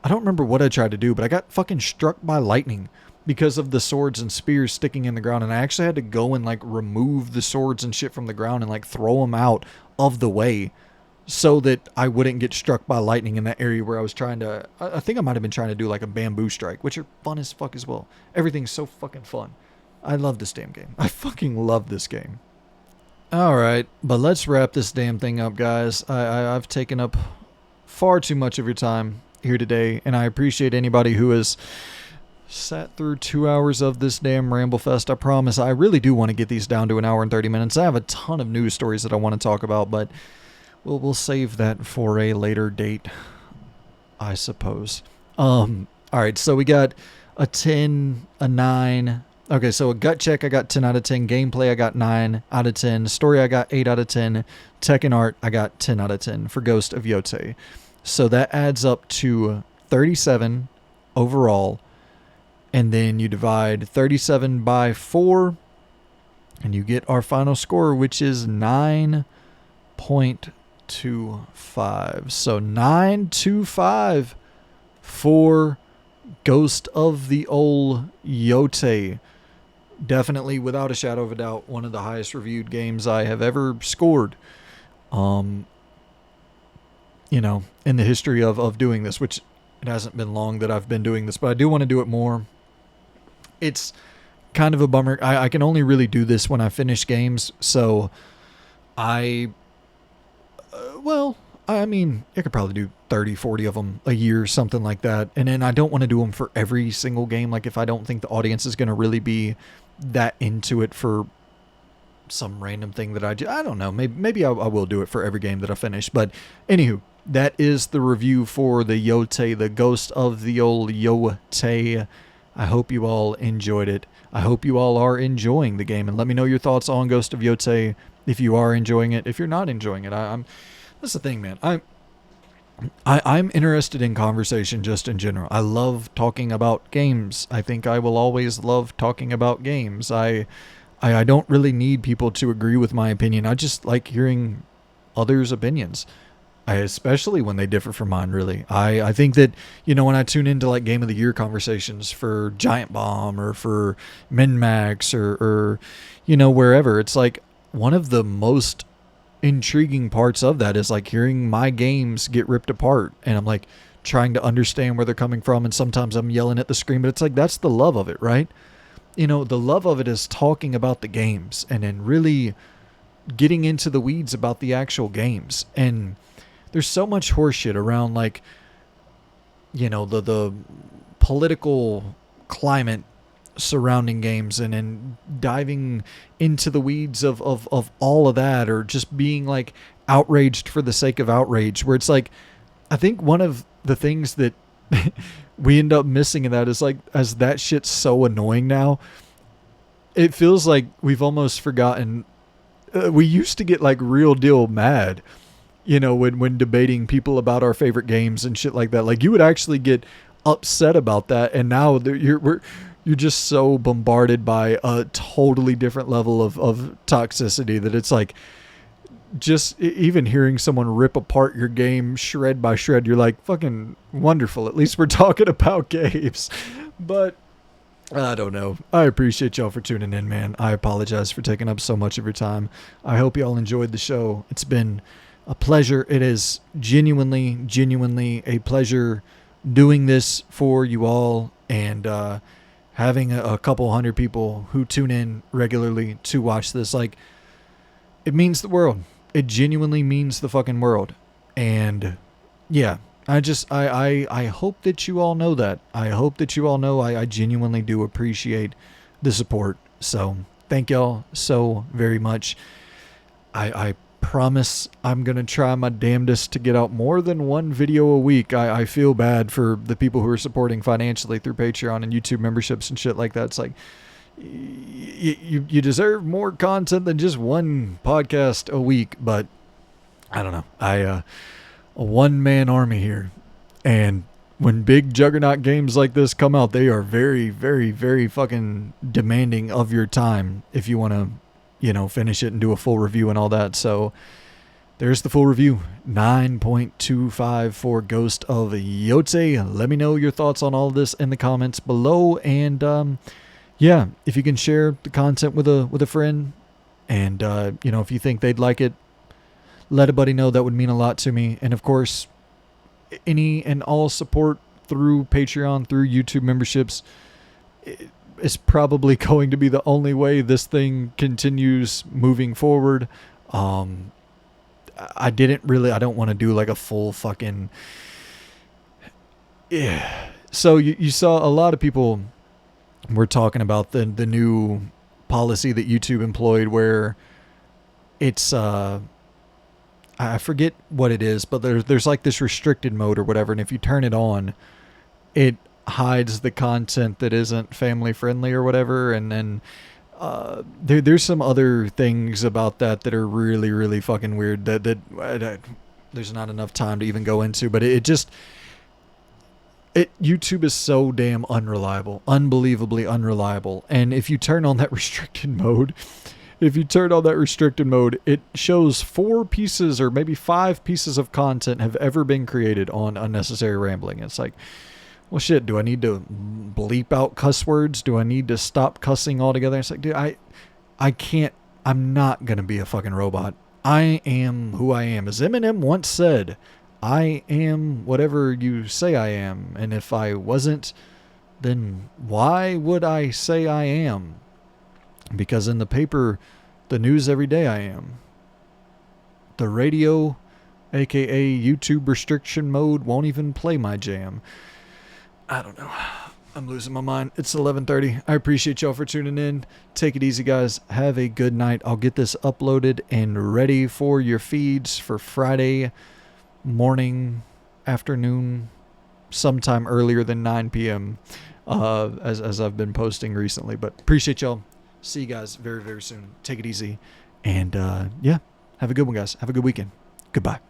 remember what I tried to do, but I got fucking struck by lightning because of the swords and spears sticking in the ground. And I actually had to go and like remove the swords and shit from the ground and like throw them out of the way so that I wouldn't get struck by lightning in that area where I was trying to, I think I might have been trying to do like a bamboo strike, which are fun as fuck as well. Everything's so fucking fun. I love this damn game. I fucking love this game. Alright, but let's wrap this damn thing up, guys. I've taken up far too much of your time here today, and I appreciate anybody who has sat through 2 hours of this damn Ramble Fest. I promise I really do want to get these down to 1 hour and 30 minutes. I have a ton of news stories that I want to talk about, but we'll save that for a later date, I suppose. Alright, so we got a 10, a 9. Okay, so a gut check, I got 10 out of 10. Gameplay, I got 9 out of 10. Story, I got 8 out of 10. Tech and art, I got 10 out of 10 for Ghost of Yotei. So that adds up to 37 overall. And then you divide 37 by 4, and you get our final score, which is 9.25. So 925 for Ghost of the Old Yotei. Definitely, without a shadow of a doubt, one of the highest reviewed games I have ever scored. In the history of doing this, which it hasn't been long that I've been doing this, but I do want to do it more. It's kind of a bummer. I can only really do this when I finish games, so I I mean, I could probably do 30, 40 of them a year, something like that. And then I don't want to do them for every single game. Like if I don't think the audience is going to really be that into it for some random thing that I don't know. Maybe I will do it for every game that I finish. But anywho, that is the review for the Yotei, the Ghost of the Old Yotei. I hope you all enjoyed it. I hope you all are enjoying the game, and let me know your thoughts on Ghost of Yotei if you are enjoying it. If you're not enjoying it, that's the thing, man. I'm interested in conversation just in general. I love talking about games. I think I will always love talking about games. I don't really need people to agree with my opinion. I just like hearing others' opinions. Especially when they differ from mine, really. I think that, when I tune into like Game of the Year conversations for Giant Bomb or for MinMax or wherever, it's like one of the most intriguing parts of that is like hearing my games get ripped apart, and I'm like trying to understand where they're coming from, and sometimes I'm yelling at the screen, but it's like that's the love of it, right? The love of it is talking about the games and then really getting into the weeds about the actual games. And there's so much horseshit around, like, the political climate surrounding games, and then diving into the weeds of all of that, or just being like outraged for the sake of outrage, where it's like, I think one of the things that we end up missing in that is like, as that shit's so annoying now, it feels like we've almost forgotten. We used to get like real deal mad, when debating people about our favorite games and shit like that. Like you would actually get upset about that, and now you're just so bombarded by a totally different level of toxicity that it's like, just even hearing someone rip apart your game shred by shred, you're like, fucking wonderful. At least we're talking about games. But I don't know. I appreciate y'all for tuning in, man. I apologize for taking up so much of your time. I hope y'all enjoyed the show. It's been a pleasure. It is genuinely a pleasure doing this for you all, and having a couple hundred people who tune in regularly to watch this. Like, it means the world. It genuinely means the fucking world. And yeah, I hope that you all know that. I hope that you all know I genuinely do appreciate the support. So thank y'all so very much. I promise I'm going to try my damnedest to get out more than one video a week. I feel bad for the people who are supporting financially through Patreon and YouTube memberships and shit like that. It's like, you deserve more content than just one podcast a week, but I don't know. A one-man army here. And when big juggernaut games like this come out, they are very, very, very fucking demanding of your time if you want to, finish it and do a full review and all that. So there's the full review. 9.25 for Ghost of Yotei. Let me know your thoughts on all of this in the comments below. And yeah, if you can share the content with a friend, and if you think they'd like it, let a buddy know. That would mean a lot to me. And of course, any and all support through Patreon, through YouTube memberships, is probably going to be the only way this thing continues moving forward. I don't want to do like a full fucking, yeah. So you saw a lot of people were talking about the new policy that YouTube employed, where it's I forget what it is, but there's like this restricted mode or whatever, and if you turn it on, it hides the content that isn't family friendly or whatever. And then there's some other things about that are really, really fucking weird that there's not enough time to even go into. But YouTube is so damn unreliable, unbelievably unreliable. And if you turn on that restricted mode, it shows 4 pieces or maybe 5 pieces of content have ever been created on Unnecessary Rambling. It's like, well, shit, do I need to bleep out cuss words? Do I need to stop cussing altogether? It's like, dude, I can't, I'm not going to be a fucking robot. I am who I am. As Eminem once said, I am whatever you say I am. And if I wasn't, then why would I say I am? Because in the paper, the news every day I am. The radio, aka YouTube restriction mode won't even play my jam. I don't know. I'm losing my mind. It's 11:30. I appreciate y'all for tuning in. Take it easy, guys. Have a good night. I'll get this uploaded and ready for your feeds for Friday morning, afternoon, sometime earlier than 9 p.m. As I've been posting recently. But appreciate y'all. See you guys very, very soon. Take it easy. And yeah, have a good one, guys. Have a good weekend. Goodbye.